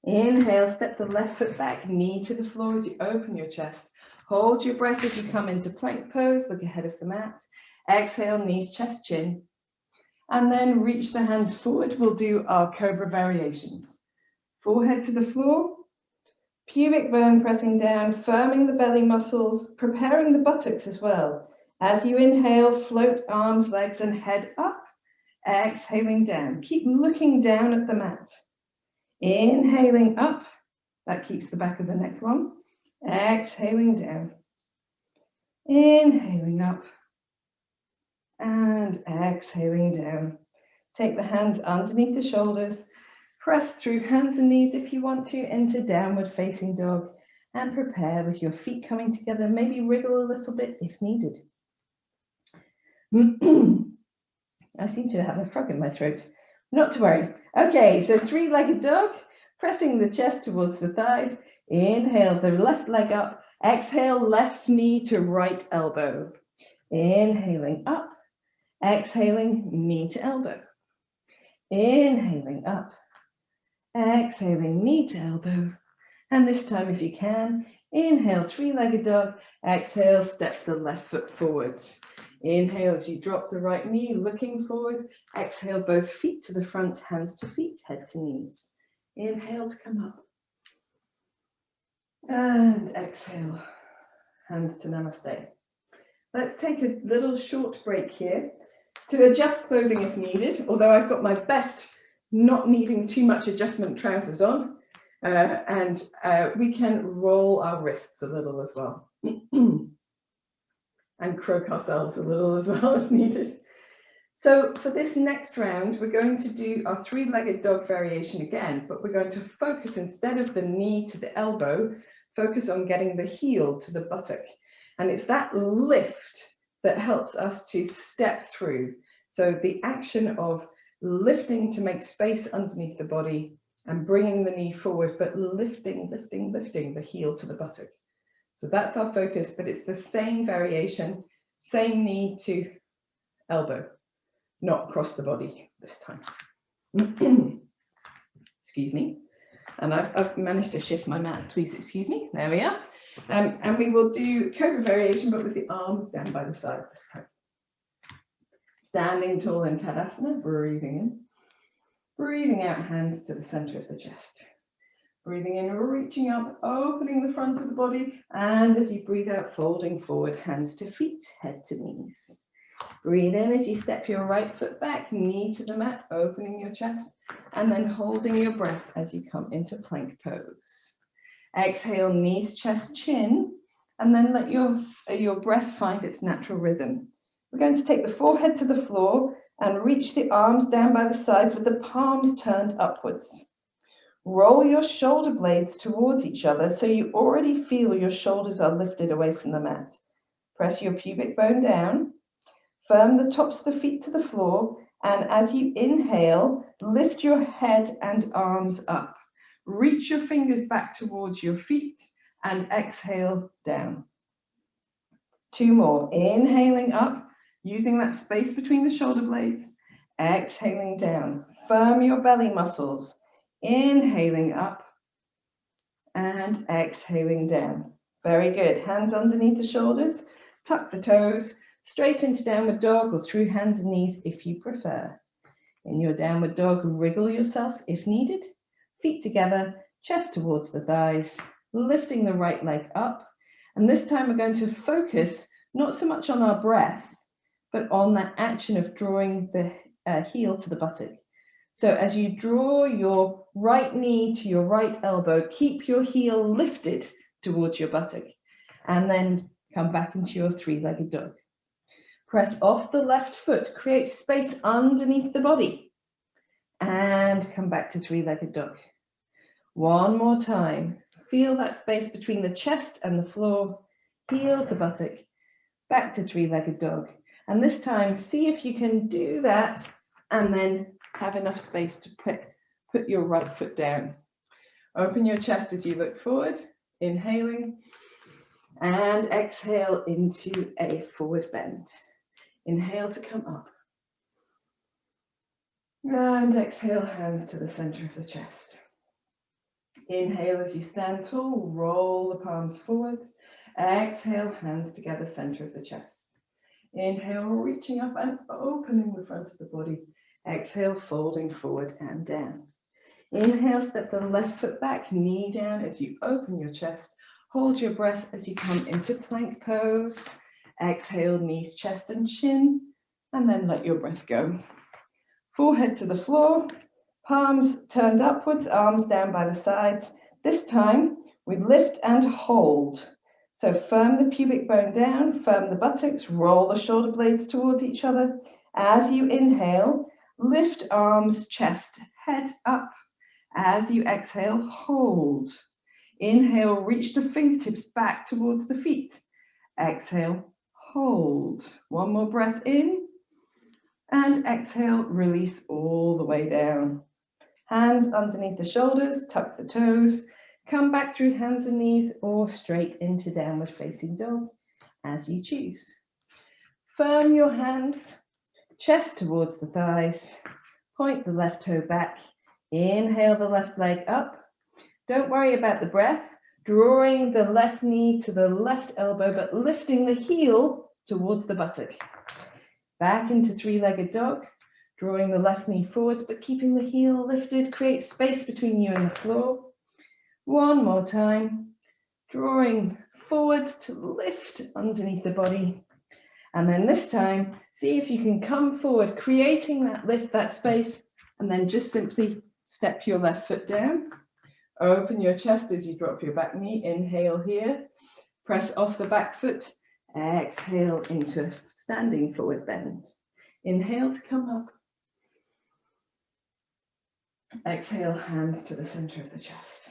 Inhale, step the left foot back, knee to the floor as you open your chest. Hold your breath as you come into plank pose, look ahead of the mat. Exhale, knees, chest, chin. And then reach the hands forward. We'll do our cobra variations. Forehead to the floor. Pubic bone pressing down, firming the belly muscles, preparing the buttocks as well. As you inhale, float arms, legs and head up. Exhaling down. Keep looking down at the mat. Inhaling up. That keeps the back of the neck long. Exhaling down. Inhaling up. And exhaling down. Take the hands underneath the shoulders. Press through hands and knees if you want to into downward facing dog and prepare with your feet coming together. Maybe wriggle a little bit if needed. I seem to have a frog in my throat. Not to worry. Okay, so 3-legged dog, pressing the chest towards the thighs. Inhale the left leg up. Exhale, left knee to right elbow. Inhaling up. Exhaling, knee to elbow. Inhaling up. Exhaling, knee to elbow. And this time, if you can, inhale, 3-legged dog. Exhale, step the left foot forwards. Inhale as you drop the right knee, looking forward. Exhale, both feet to the front, hands to feet, head to knees. Inhale to come up. And exhale, hands to namaste. Let's take a little short break here to adjust clothing if needed, although I've got my best not needing too much adjustment trousers on, and we can roll our wrists a little as well and croak ourselves a little as well if needed. So for this next round, we're going to do our 3-legged dog variation again, but we're going to focus, instead of the knee to the elbow, focus on getting the heel to the buttock. And it's that lift that helps us to step through. So the action of lifting to make space underneath the body and bringing the knee forward, but lifting the heel to the buttock. So that's our focus, but it's the same variation, same knee to elbow, not across the body this time. Excuse me. And I've managed to shift my mat, please excuse me. There we are. And we will do cobra variation, but with the arms down by the side this time. Standing tall in Tadasana, breathing in. Breathing out, hands to the center of the chest. Breathing in, reaching up, opening the front of the body. And as you breathe out, folding forward, hands to feet, head to knees. Breathe in as you step your right foot back, knee to the mat, opening your chest, and then holding your breath as you come into plank pose. Exhale, knees, chest, chin, and then let your breath find its natural rhythm. We're going to take the forehead to the floor and reach the arms down by the sides with the palms turned upwards. Roll your shoulder blades towards each other so you already feel your shoulders are lifted away from the mat. Press your pubic bone down. Firm the tops of the feet to the floor, and as you inhale, lift your head and arms up. Reach your fingers back towards your feet and exhale down. 2 more. Inhaling up, using that space between the shoulder blades. Exhaling down. Firm your belly muscles. Inhaling up and exhaling down. Very good. Hands underneath the shoulders. Tuck the toes. Straight into downward dog or through hands and knees if you prefer. In your downward dog, wriggle yourself if needed. Feet together, chest towards the thighs, lifting the right leg up. And this time we're going to focus not so much on our breath, but on that action of drawing the heel to the buttock. So as you draw your right knee to your right elbow, keep your heel lifted towards your buttock. And then come back into your 3-legged dog. Press off the left foot, create space underneath the body, and come back to 3-legged dog. One more time. Feel that space between the chest and the floor, heel to buttock, back to 3-legged dog. And this time, see if you can do that and then have enough space to put your right foot down. Open your chest as you look forward, inhaling, and exhale into a forward bend. Inhale to come up. And exhale, hands to the center of the chest. Inhale as you stand tall, roll the palms forward. Exhale, hands together, center of the chest. Inhale, reaching up and opening the front of the body. Exhale, folding forward and down. Inhale, step the left foot back, knee down as you open your chest. Hold your breath as you come into plank pose. Exhale, knees, chest and chin, and then let your breath go. Forehead to the floor, palms turned upwards, arms down by the sides. This time we lift and hold. So firm the pubic bone down, firm the buttocks, roll the shoulder blades towards each other. As you inhale, lift arms, chest, head up. As you exhale, hold. Inhale, reach the fingertips back towards the feet. Exhale, hold. One more breath in. And exhale, release all the way down. Hands underneath the shoulders, tuck the toes. Come back through hands and knees or straight into downward facing dog as you choose. Firm your hands, chest towards the thighs. Point the left toe back. Inhale the left leg up. Don't worry about the breath. Drawing the left knee to the left elbow, but lifting the heel towards the buttock. Back into 3-legged dog, drawing the left knee forwards, but keeping the heel lifted. Create space between you and the floor. One more time, drawing forwards to lift underneath the body. And then this time, see if you can come forward, creating that lift, that space, and then just simply step your left foot down. Open your chest as you drop your back knee. Inhale here. Press off the back foot. Exhale into a standing forward bend. Inhale to come up. Exhale, hands to the center of the chest.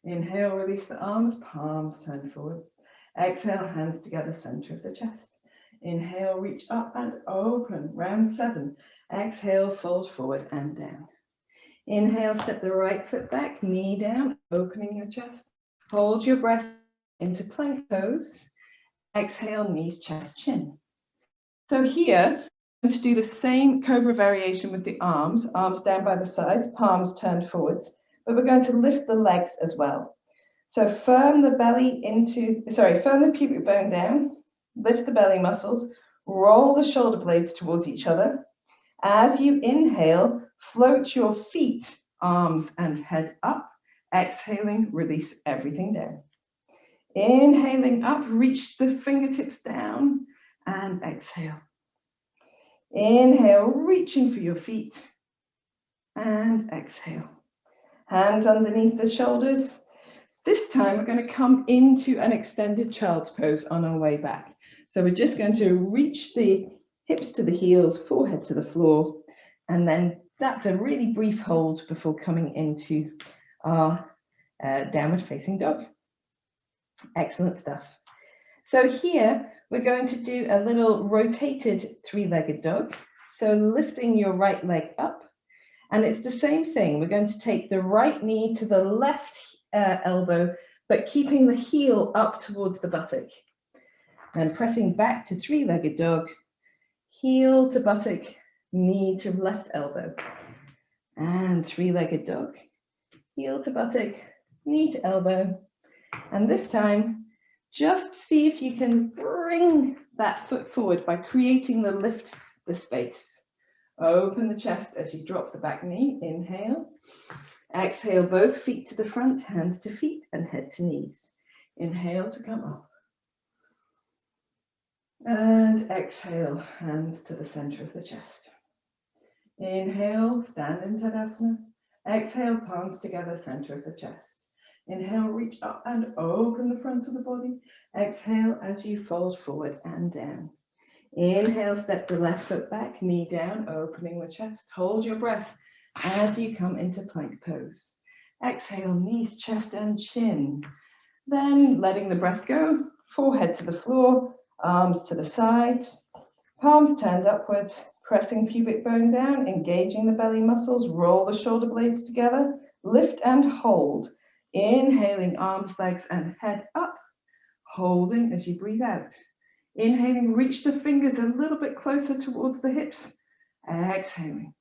Inhale, release the arms, palms turn forwards. Exhale, hands together, center of the chest. Inhale, reach up and open. Round 7. Exhale, fold forward and down. Inhale, step the right foot back, knee down, opening your chest. Hold your breath into plank pose. Exhale, knees, chest, chin. So here, I'm going to do the same cobra variation with the arms down by the sides, palms turned forwards, but we're going to lift the legs as well. So firm the pubic bone down, lift the belly muscles, roll the shoulder blades towards each other. As you inhale, float your feet, arms and head up. Exhaling, release everything down. Inhaling up, reach the fingertips down and exhale. Inhale, reaching for your feet and exhale. Hands underneath the shoulders. This time we're going to come into an extended child's pose on our way back. So we're just going to reach the hips to the heels, forehead to the floor, and then that's a really brief hold before coming into our downward facing dog. Excellent stuff. So here we're going to do a little rotated three-legged dog. So lifting your right leg up, and it's the same thing. We're going to take the right knee to the left elbow, but keeping the heel up towards the buttock. And pressing back to three-legged dog, heel to buttock, knee to left elbow. And three-legged dog, heel to buttock, knee to elbow. And this time, just see if you can bring that foot forward by creating the lift, the space. Open the chest as you drop the back knee. Inhale. Exhale, both feet to the front, hands to feet and head to knees. Inhale to come up. And exhale, hands to the center of the chest. Inhale, stand in Tadasana. Exhale, palms together, center of the chest. Inhale, reach up and open the front of the body. Exhale as you fold forward and down. Inhale, step the left foot back, knee down, opening the chest. Hold your breath as you come into plank pose. Exhale, knees, chest and chin. Then letting the breath go, forehead to the floor, arms to the sides, palms turned upwards, pressing pubic bone down, engaging the belly muscles, roll the shoulder blades together, lift and hold. Inhaling, arms, legs and head up, holding as you breathe out. Inhaling, reach the fingers a little bit closer towards the hips. Exhaling.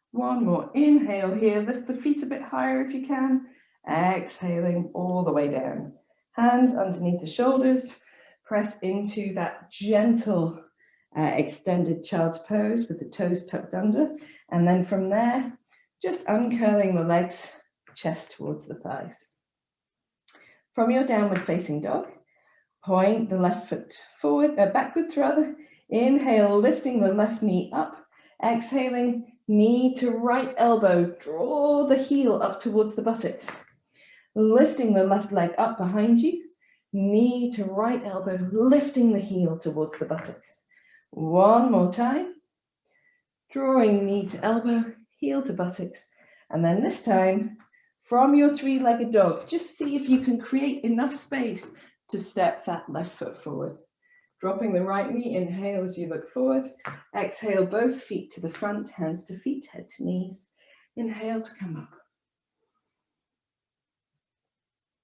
One more. Inhale here, lift the feet a bit higher if you can. Exhaling all the way down. Hands underneath the shoulders. Press into that gentle extended child's pose with the toes tucked under. And then from there, just uncurling the legs, chest towards the thighs. From your downward facing dog, point the left foot forward, backwards rather. Inhale, lifting the left knee up. Exhaling, knee to right elbow. Draw the heel up towards the buttocks. Lifting the left leg up behind you. Knee to right elbow, lifting the heel towards the buttocks. One more time. Drawing knee to elbow, heel to buttocks. And then this time, from your three-legged dog, just see if you can create enough space to step that left foot forward. Dropping the right knee, inhale as you look forward. Exhale, both feet to the front, hands to feet, head to knees. Inhale to come up.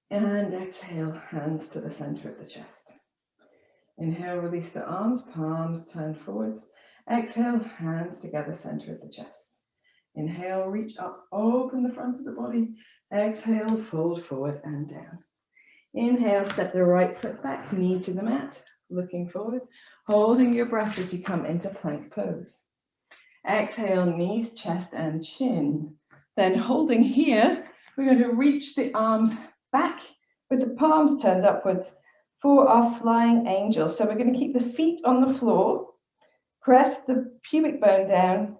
And exhale, hands to the center of the chest. Inhale, release the arms, palms turned forwards. Exhale, hands together, center of the chest. Inhale, reach up, open the front of the body. Exhale, fold forward and down. Inhale, step the right foot back, knee to the mat, looking forward, holding your breath as you come into plank pose. Exhale, knees, chest and chin. Then holding here, we're going to reach the arms back with the palms turned upwards for our flying angel. So we're going to keep the feet on the floor, press the pubic bone down,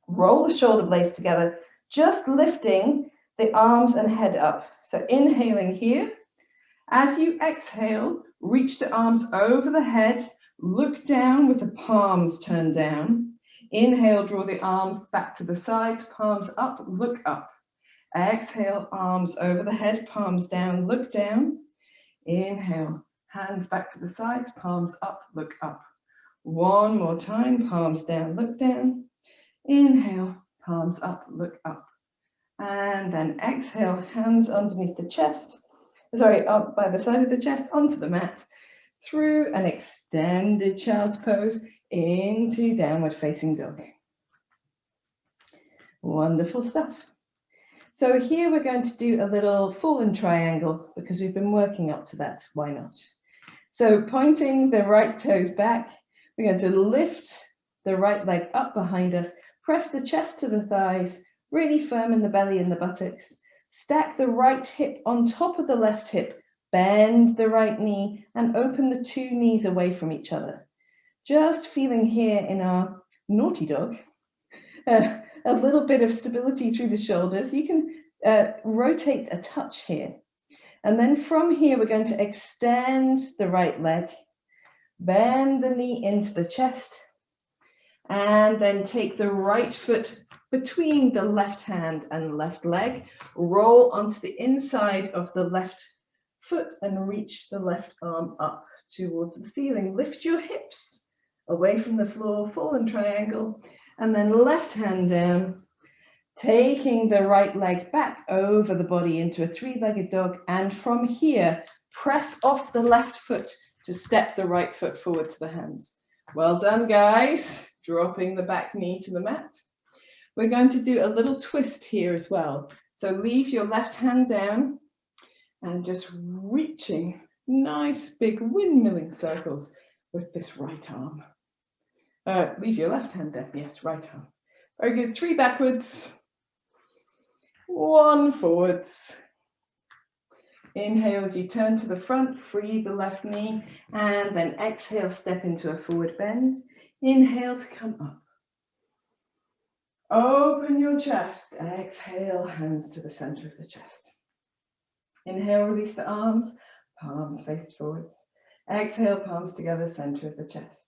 roll the shoulder blades together, just lifting the arms and head up. So inhaling here. As you exhale, reach the arms over the head, look down with the palms turned down. Inhale, draw the arms back to the sides, palms up, look up. Exhale, arms over the head, palms down, look down. Inhale, Hands back to the sides, palms up, look up. One more time, palms down, look down. Inhale, palms up, look up. And then exhale, hands underneath the chest. Sorry, up by the side of the chest, onto the mat. Through an extended child's pose into downward facing dog. Wonderful stuff. So here we're going to do a little fallen triangle because we've been working up to that. Why not? So pointing the right toes back, we're going to lift the right leg up behind us, press the chest to the thighs, really firm in the belly and the buttocks. Stack the right hip on top of the left hip, bend the right knee and open the two knees away from each other. Just feeling here in our naughty dog, a little bit of stability through the shoulders. You can rotate a touch here. And then from here, we're going to extend the right leg, bend the knee into the chest, and then take the right foot between the left hand and left leg, roll onto the inside of the left foot and reach the left arm up towards the ceiling. Lift your hips away from the floor, fallen triangle, and then left hand down, taking the right leg back over the body into a three-legged dog, and from here, press off the left foot to step the right foot forward to the hands. Well done, guys. Dropping the back knee to the mat. We're going to do a little twist here as well. So leave your left hand down and just reaching nice big windmilling circles with this right arm. Leave your left hand down, yes, right arm. Very good, 3 backwards, 1 forwards. Inhale as you turn to the front, free the left knee, and then exhale, step into a forward bend. Inhale to come up. Open your chest, exhale, hands to the center of the chest. Inhale, release the arms, palms faced forwards. Exhale, palms together, center of the chest.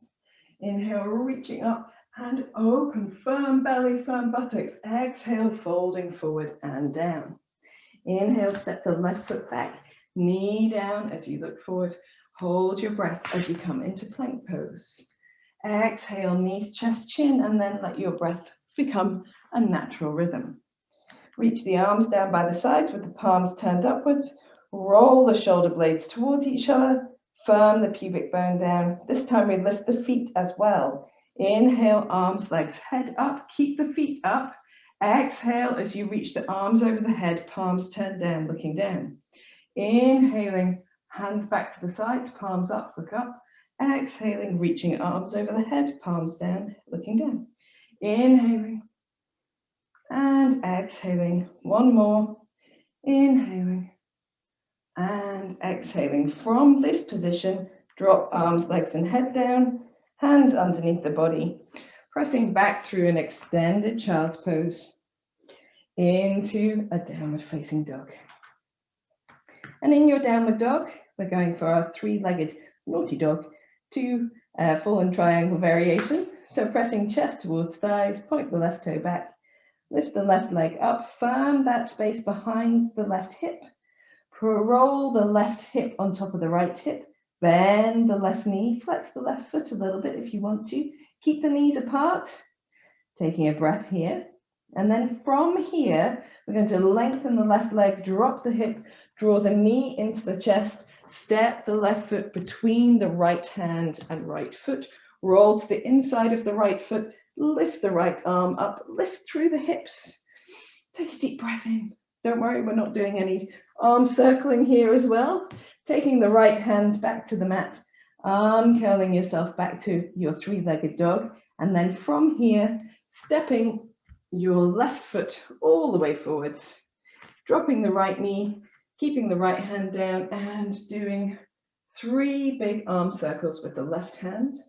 Inhale, reaching up and open, firm belly, firm buttocks. Exhale, folding forward and down. Inhale, step the left foot back, knee down as you look forward. Hold your breath as you come into plank pose. Exhale, knees, chest, chin, and then let your breath become a natural rhythm. Reach the arms down by the sides with the palms turned upwards. Roll the shoulder blades towards each other. Firm the pubic bone down. This time we lift the feet as well. Inhale, arms, legs, head up. Keep the feet up. Exhale as you reach the arms over the head, palms turned down, looking down. Inhaling, hands back to the sides, palms up, look up. Exhaling, reaching arms over the head, palms down, looking down. Inhaling and exhaling. One more. Inhaling and exhaling. From this position, drop arms, legs, and head down, hands underneath the body, pressing back through an extended child's pose into a downward facing dog. And in your downward dog, we're going for our 3-legged naughty dog to fallen triangle variation. So pressing chest towards thighs, point the left toe back, lift the left leg up, firm that space behind the left hip, roll the left hip on top of the right hip, bend the left knee, flex the left foot a little bit if you want to, keep the knees apart, taking a breath here. And then from here, we're going to lengthen the left leg, drop the hip, draw the knee into the chest, step the left foot between the right hand and right foot, roll to the inside of the right foot, lift the right arm up, lift through the hips. Take a deep breath in. Don't worry, we're not doing any arm circling here as well. Taking the right hand back to the mat, arm curling yourself back to your 3-legged dog. And then from here, stepping your left foot all the way forwards, dropping the right knee, keeping the right hand down, and doing 3 big arm circles with the left hand.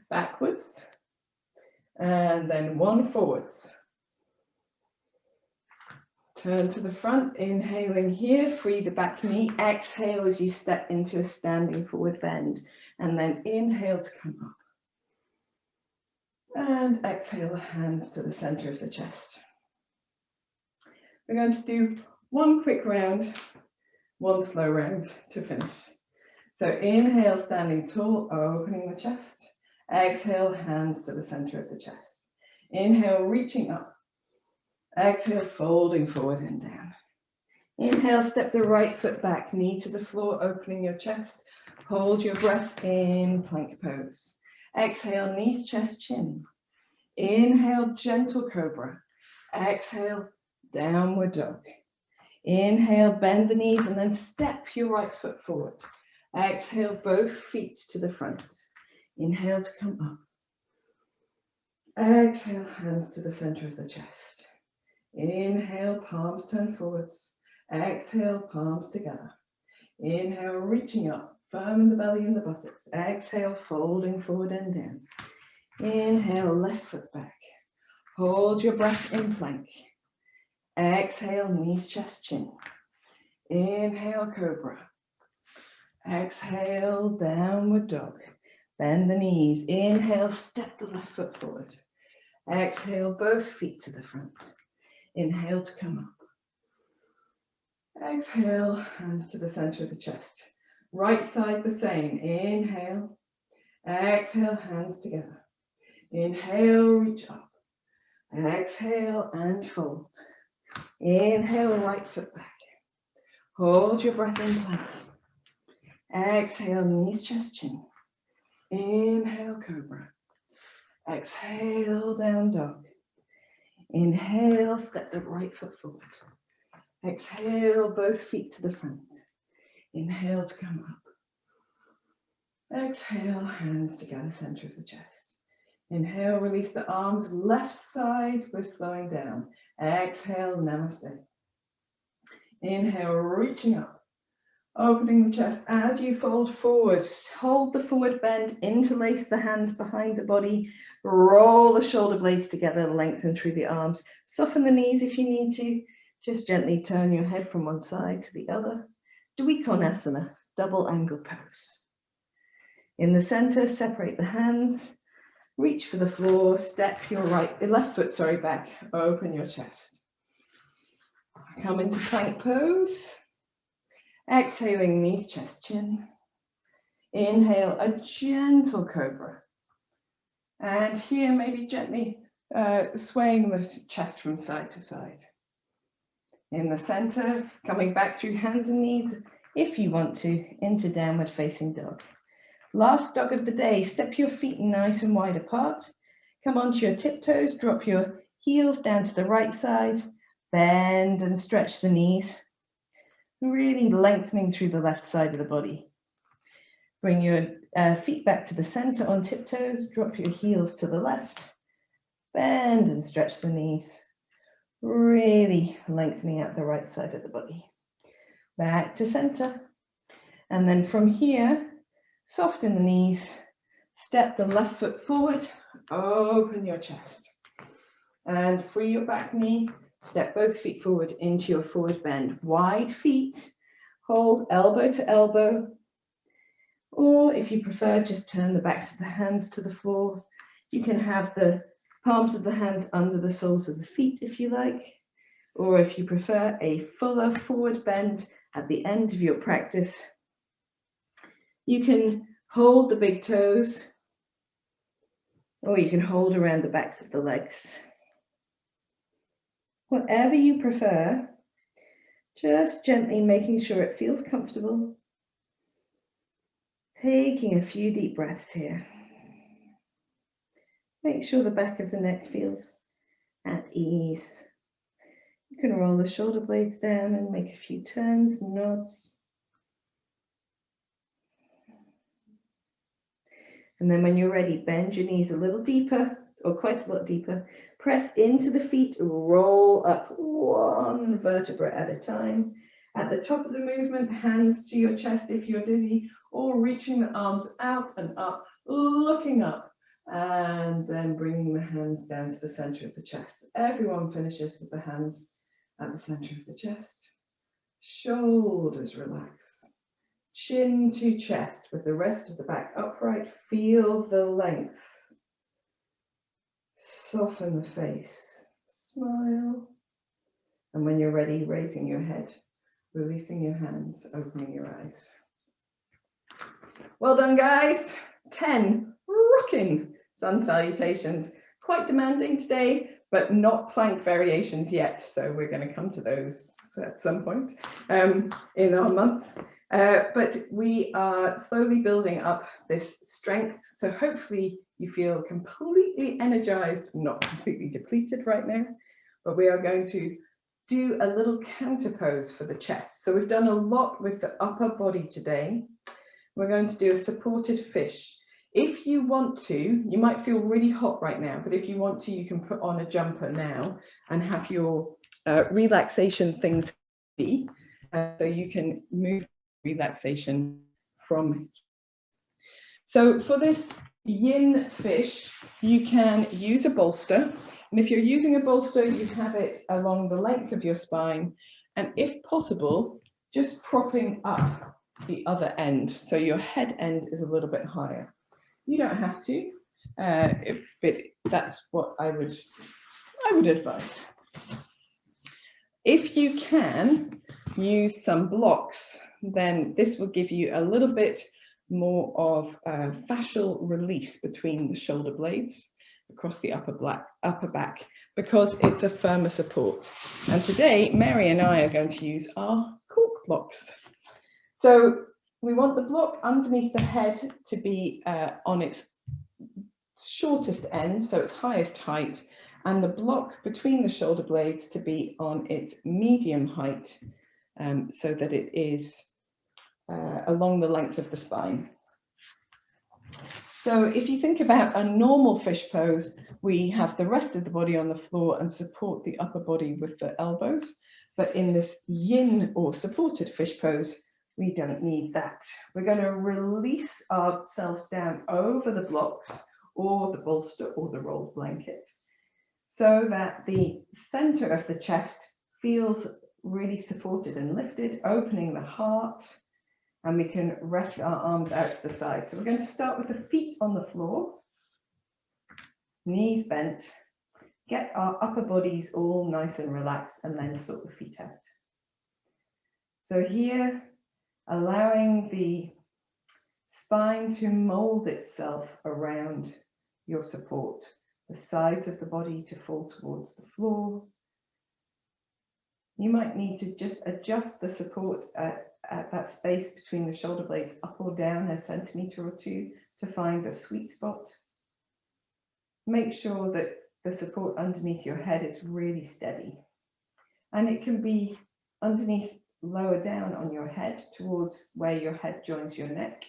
Backwards, and then 1 forwards. Turn to the front, inhaling here, free the back knee, exhale as you step into a standing forward bend, and then inhale to come up. And exhale the hands to the center of the chest. We're going to do 1 quick round One slow round to finish. So inhale, standing tall, opening the chest. Exhale, hands to the center of the chest. Inhale, reaching up. Exhale, folding forward and down. Inhale, step the right foot back, knee to the floor, opening your chest. Hold your breath in plank pose. Exhale, knees, chest, chin. Inhale, gentle cobra. Exhale, downward dog. Inhale, bend the knees and then step your right foot forward. Exhale, both feet to the front. Inhale to come up. Exhale, hands to the center of the chest. Inhale, palms turn forwards. Exhale, palms together. Inhale, reaching up, firm in the belly and the buttocks. Exhale, folding forward and down. Inhale, left foot back. Hold your breath in plank. Exhale, knees, chest, chin. Inhale, cobra. Exhale, downward dog. Bend the knees. Inhale, step the left foot forward. Exhale, both feet to the front. Inhale to come up. Exhale, hands to the center of the chest. Right side the same. Inhale. Exhale, hands together. Inhale, reach up. Exhale and fold. Inhale, right foot back. Hold your breath in plank. Exhale, knees, chest, chin. Inhale, cobra. Exhale, down dog. Inhale, step the right foot forward. Exhale, both feet to the front. Inhale to come up. Exhale, hands together, center of the chest. Inhale, release the arms, left side, we're slowing down. Exhale, namaste. Inhale, reaching up, opening the chest. As you fold forward, hold the forward bend, interlace the hands behind the body, roll the shoulder blades together, lengthen through the arms, soften the knees if you need to. Just gently turn your head from one side to the other. Dvikonasana, double angle pose. In the center, separate the hands, reach for the floor, step your left foot back, open your chest. Come into plank pose. Exhaling, knees, chest, chin. Inhale, a gentle cobra. And here, maybe gently swaying the chest from side to side. In the center, coming back through hands and knees, if you want to, into downward facing dog. Last dog of the day, step your feet nice and wide apart. Come onto your tiptoes, drop your heels down to the right side, bend and stretch the knees, really lengthening through the left side of the body. Bring your feet back to the center on tiptoes, drop your heels to the left, bend and stretch the knees, really lengthening out the right side of the body. Back to center. And then from here, soften the knees, step the left foot forward, open your chest. And free your back knee, step both feet forward into your forward bend. Wide feet, hold elbow to elbow. Or if you prefer, just turn the backs of the hands to the floor. You can have the palms of the hands under the soles of the feet if you like. Or if you prefer, a fuller forward bend at the end of your practice. You can hold the big toes, or you can hold around the backs of the legs. Whatever you prefer, just gently making sure it feels comfortable. Taking a few deep breaths here. Make sure the back of the neck feels at ease. You can roll the shoulder blades down and make a few turns, nods. And then when you're ready, bend your knees a little deeper, or quite a lot deeper. Press into the feet, roll up one vertebra at a time. At the top of the movement, hands to your chest if you're dizzy, or reaching the arms out and up, looking up, and then bringing the hands down to the center of the chest. Everyone finishes with the hands at the center of the chest. Shoulders relax. Chin to chest with the rest of the back upright. Feel the length. Soften the face. Smile. And when you're ready, raising your head, Releasing your hands, opening your eyes. Well done, guys. 10 rocking sun salutations. Quite demanding today, but not plank variations yet. So we're going to come to those at some point in our month. But we are slowly building up this strength. So hopefully you feel completely energized, not completely depleted right now, but we are going to do a little counter pose for the chest. So we've done a lot with the upper body today. We're going to do a supported fish. If you want to, you might feel really hot right now, but if you want to, you can put on a jumper now and have your relaxation things ready, so you can move relaxation from. So for this yin fish, you can use a bolster. And if you're using a bolster, you have it along the length of your spine. And if possible, just propping up the other end. So your head end is a little bit higher. You don't have to, but that's what I would advise. If you can use some blocks, then this will give you a little bit more of fascial release between the shoulder blades across the upper back, because it's a firmer support. And today, Mary and I are going to use our cork blocks. So we want the block underneath the head to be on its shortest end, so its highest height, and the block between the shoulder blades to be on its medium height, so that it is along the length of the spine. So if you think about a normal fish pose, we have the rest of the body on the floor and support the upper body with the elbows. But in this yin or supported fish pose, we don't need that. We're going to release ourselves down over the blocks or the bolster or the rolled blanket, so that the center of the chest feels really supported and lifted, opening the heart. And we can rest our arms out to the side. So we're going to start with the feet on the floor, knees bent, get our upper bodies all nice and relaxed, and then sort the feet out. So here, allowing the spine to mold itself around your support, the sides of the body to fall towards the floor. You might need to just adjust the support at that space between the shoulder blades up or down a centimetre or two to find a sweet spot. Make sure that the support underneath your head is really steady. And it can be underneath, lower down on your head towards where your head joins your neck,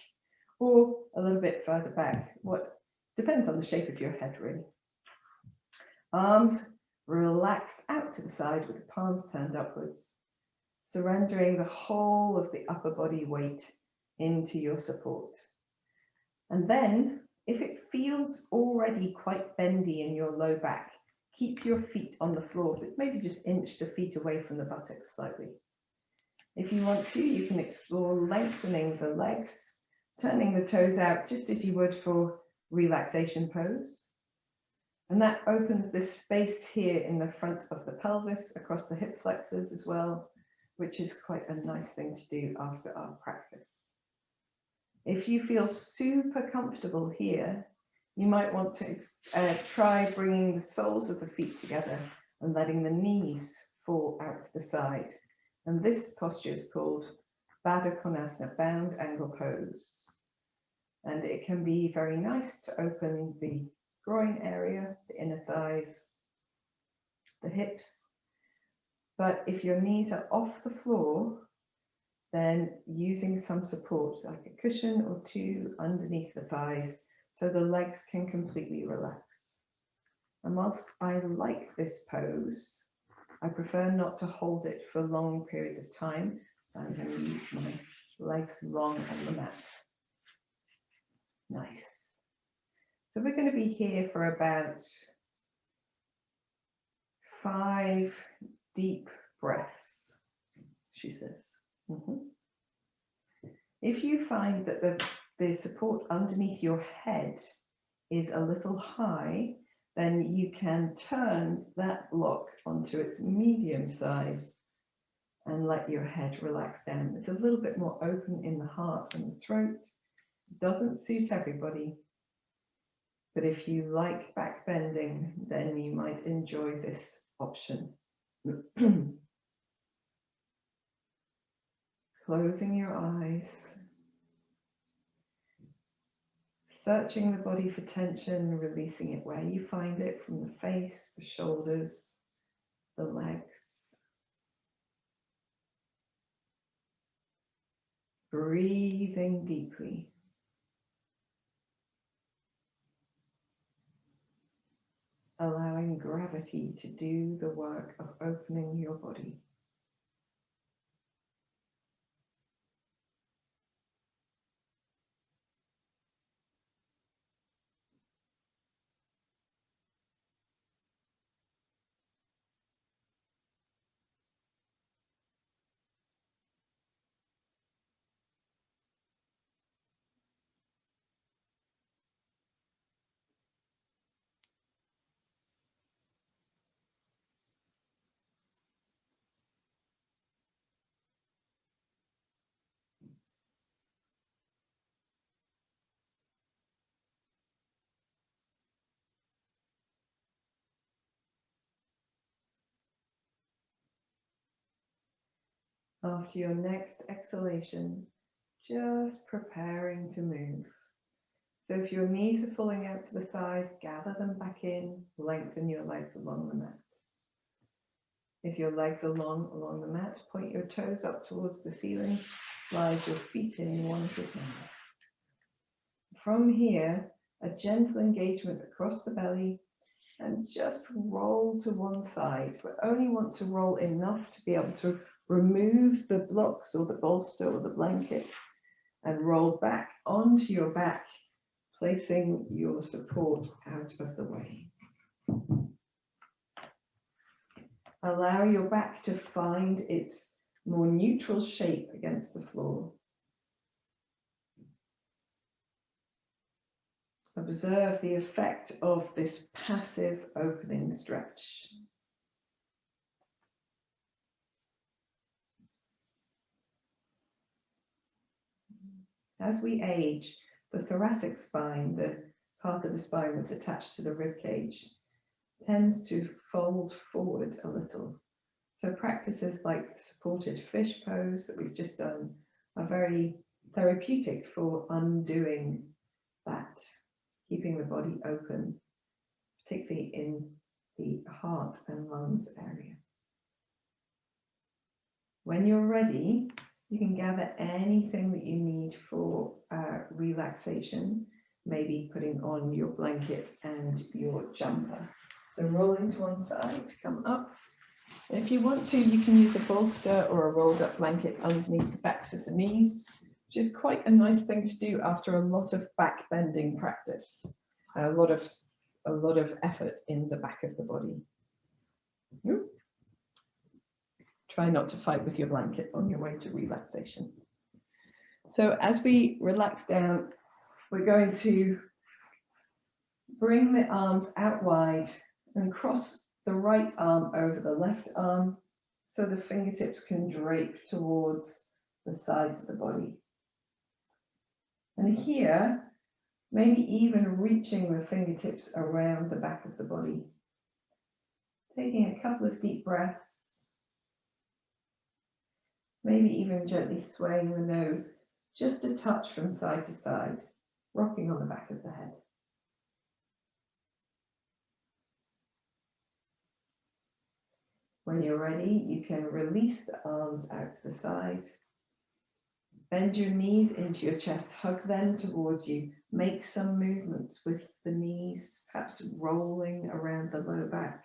or a little bit further back. What depends on the shape of your head, really. Arms relaxed out to the side with the palms turned upwards, surrendering the whole of the upper body weight into your support. And then, if it feels already quite bendy in your low back, keep your feet on the floor, but maybe just inch the feet away from the buttocks slightly. If you want to, you can explore lengthening the legs, turning the toes out just as you would for relaxation pose. And that opens this space here in the front of the pelvis, across the hip flexors as well, which is quite a nice thing to do after our practice. If you feel super comfortable here, you might want to try bringing the soles of the feet together and letting the knees fall out to the side. And this posture is called Baddha Konasana, bound angle pose. And it can be very nice to open the groin area, the inner thighs, the hips. But if your knees are off the floor, then using some support, like a cushion or two underneath the thighs, so the legs can completely relax. And whilst I like this pose, I prefer not to hold it for long periods of time, so I'm going to use my legs long on the mat. Nice. So we're going to be here for about 5 deep breaths, she says. If you find that the support underneath your head is a little high, then you can turn that block onto its medium size and let your head relax down. It's a little bit more open in the heart and the throat. It doesn't suit everybody, but if you like back bending, then you might enjoy this option. Closing your eyes, searching the body for tension, releasing it where you find it, from the face, the shoulders, the legs. Breathing deeply. Allowing gravity to do the work of opening your body. After your next exhalation, just preparing to move. So if your knees are falling out to the side, gather them back in, lengthen your legs along the mat. If your legs are long along the mat, point your toes up towards the ceiling, slide your feet in one at a time. From here, a gentle engagement across the belly, and just roll to one side. We only want to roll enough to be able to remove the blocks or the bolster or the blanket and roll back onto your back, placing your support out of the way. Allow your back to find its more neutral shape against the floor. Observe the effect of this passive opening stretch. As we age, the thoracic spine, the part of the spine that's attached to the rib cage, tends to fold forward a little. So practices like supported fish pose that we've just done are very therapeutic for undoing that, keeping the body open, particularly in the heart and lungs area. When you're ready, you can gather anything that you need for relaxation, maybe putting on your blanket and your jumper. So rolling to one side to come up. If you want to, you can use a bolster or a rolled up blanket underneath the backs of the knees, which is quite a nice thing to do after a lot of back bending practice, a lot of effort in the back of the body. Ooh. Try not to fight with your blanket on your way to relaxation. So as we relax down, we're going to bring the arms out wide and cross the right arm over the left arm so the fingertips can drape towards the sides of the body. And here, maybe even reaching the fingertips around the back of the body. Taking a couple of deep breaths. Maybe even gently swaying the nose just a touch from side to side, rocking on the back of the head. When you're ready, you can release the arms out to the side. Bend your knees into your chest, hug them towards you. Make some movements with the knees, perhaps rolling around the low back.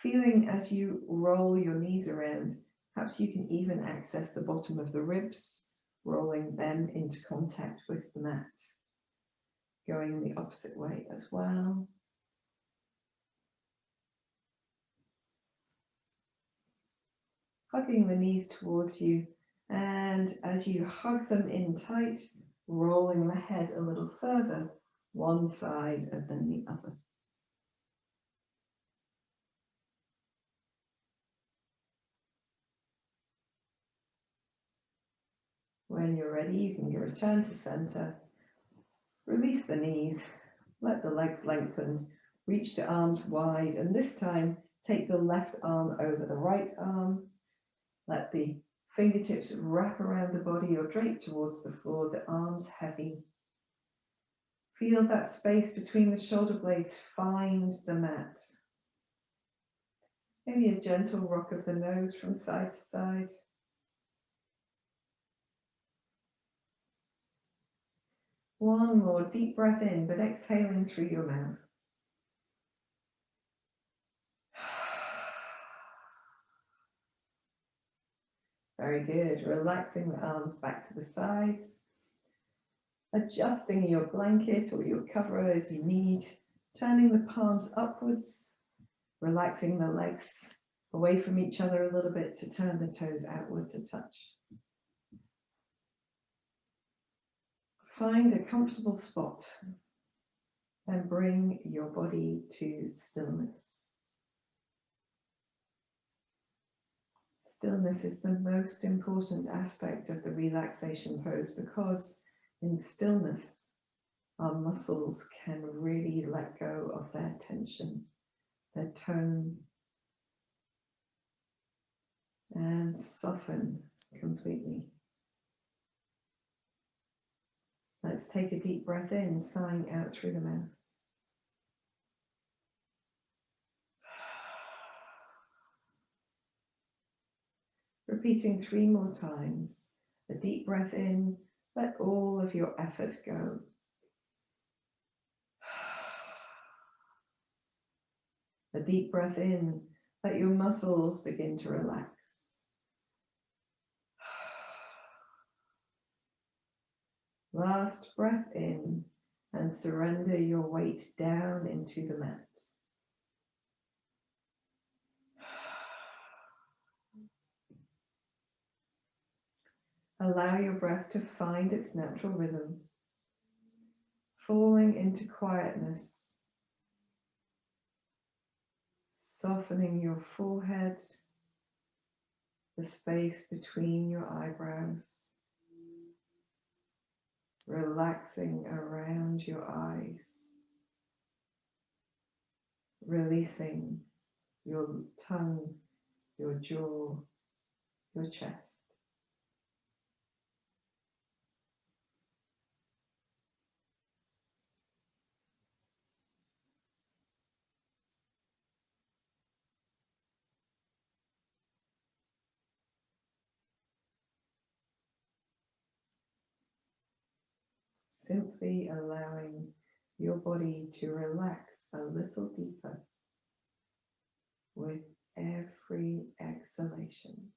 Feeling as you roll your knees around, perhaps you can even access the bottom of the ribs, rolling them into contact with the mat. Going the opposite way as well. Hugging the knees towards you, and as you hug them in tight, rolling the head a little further, one side and then the other. When you're ready, you can return to center. Release the knees, let the legs lengthen, reach the arms wide, and this time take the left arm over the right arm. Let the fingertips wrap around the body or drape towards the floor, the arms heavy. Feel that space between the shoulder blades find the mat. Maybe a gentle rock of the nose from side to side. One more deep breath in, but exhaling through your mouth. Very good. Relaxing the arms back to the sides. Adjusting your blanket or your cover as you need. Turning the palms upwards. Relaxing the legs away from each other a little bit to turn the toes outwards a touch. Find a comfortable spot and bring your body to stillness. Stillness is the most important aspect of the relaxation pose because in stillness, our muscles can really let go of their tension, their tone, and soften completely. Let's take a deep breath in, sighing out through the mouth. Repeating 3 more times. A deep breath in, let all of your effort go. A deep breath in, let your muscles begin to relax. Last breath in and surrender your weight down into the mat. Allow your breath to find its natural rhythm, falling into quietness, softening your forehead, the space between your eyebrows, relaxing around your eyes, releasing your tongue, your jaw, your chest. Simply allowing your body to relax a little deeper with every exhalation.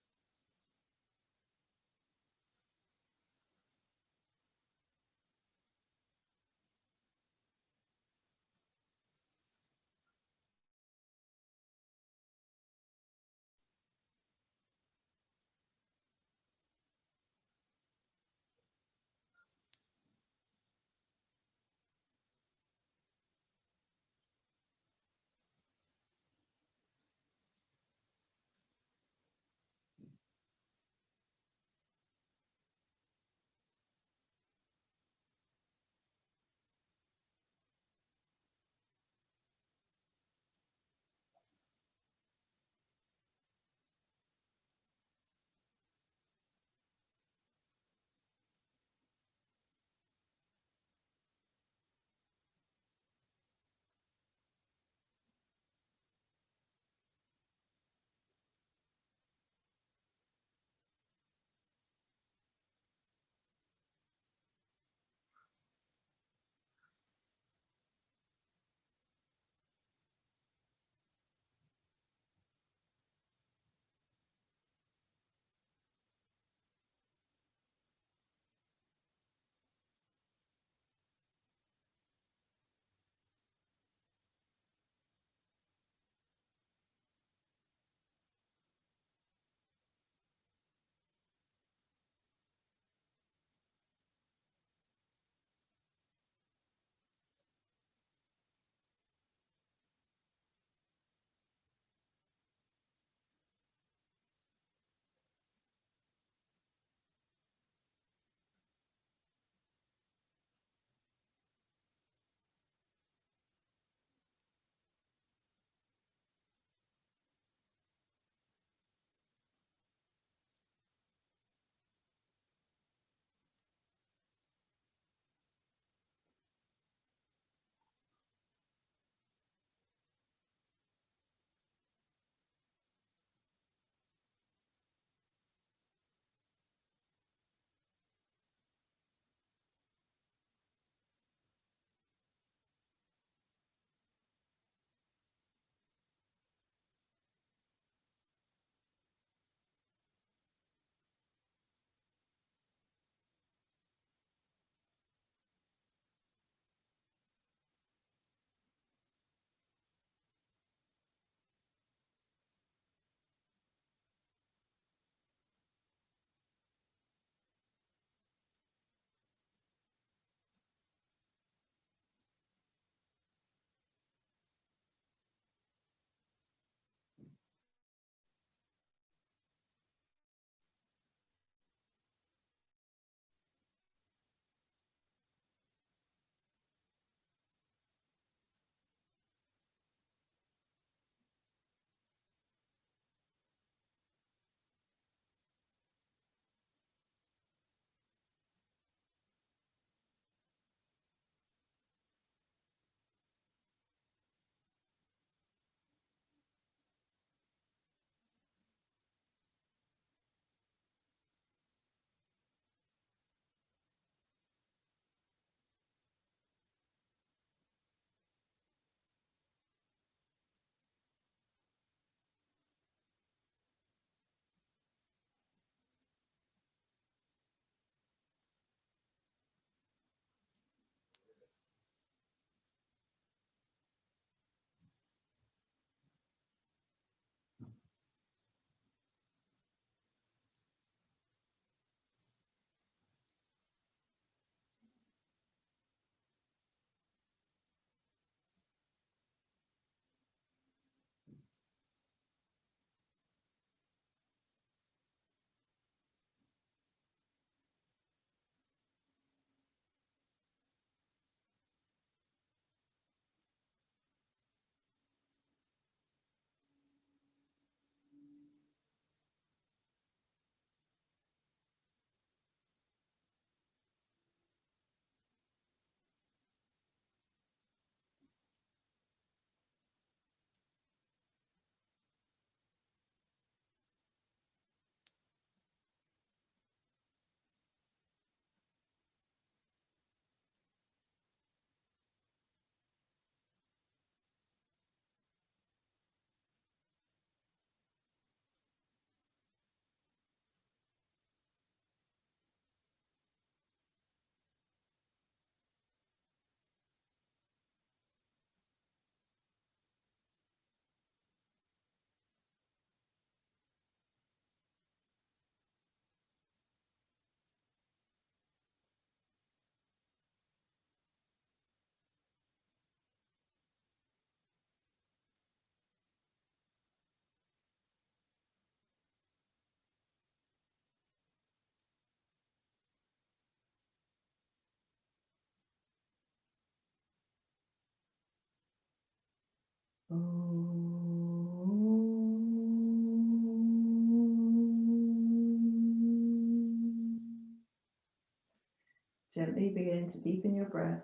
Gently begin to deepen your breath.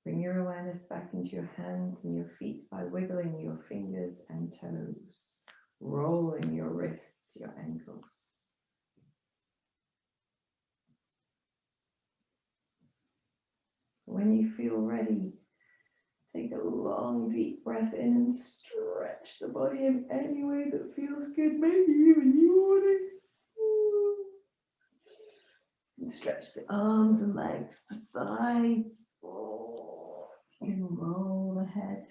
Bring your awareness back into your hands and your feet by wiggling your fingers and toes, rolling your wrists, your ankles. When you feel ready, take a long, deep breath in and stretch the body in any way that feels good, maybe even yawning. And stretch the arms and legs, the sides. You can roll the head.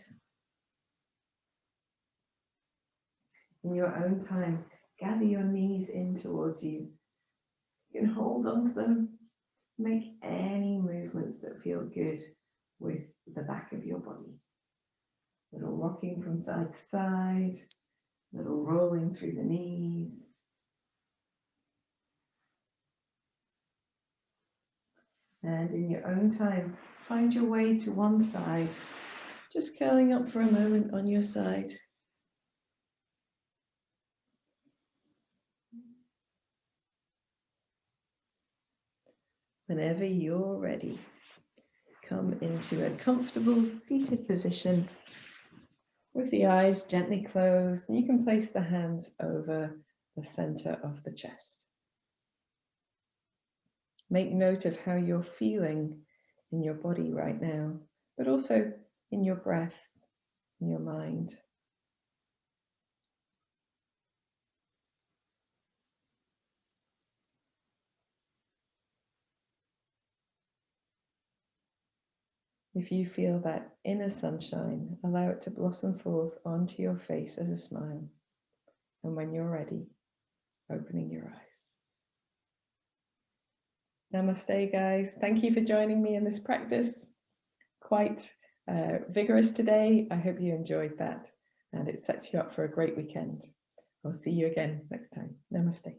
In your own time, gather your knees in towards you. You can hold on to them. Make any movements that feel good with the back of your body. Little rocking from side to side, little rolling through the knees. And in your own time, find your way to one side, just curling up for a moment on your side. Whenever you're ready, come into a comfortable seated position with the eyes gently closed, and you can place the hands over the center of the chest. Make note of how you're feeling in your body right now, but also in your breath, in your mind. If you feel that inner sunshine, allow it to blossom forth onto your face as a smile. And when you're ready, opening your eyes. Namaste, guys. Thank you for joining me in this practice. Quite vigorous today. I hope you enjoyed that, and it sets you up for a great weekend. I'll see you again next time. Namaste.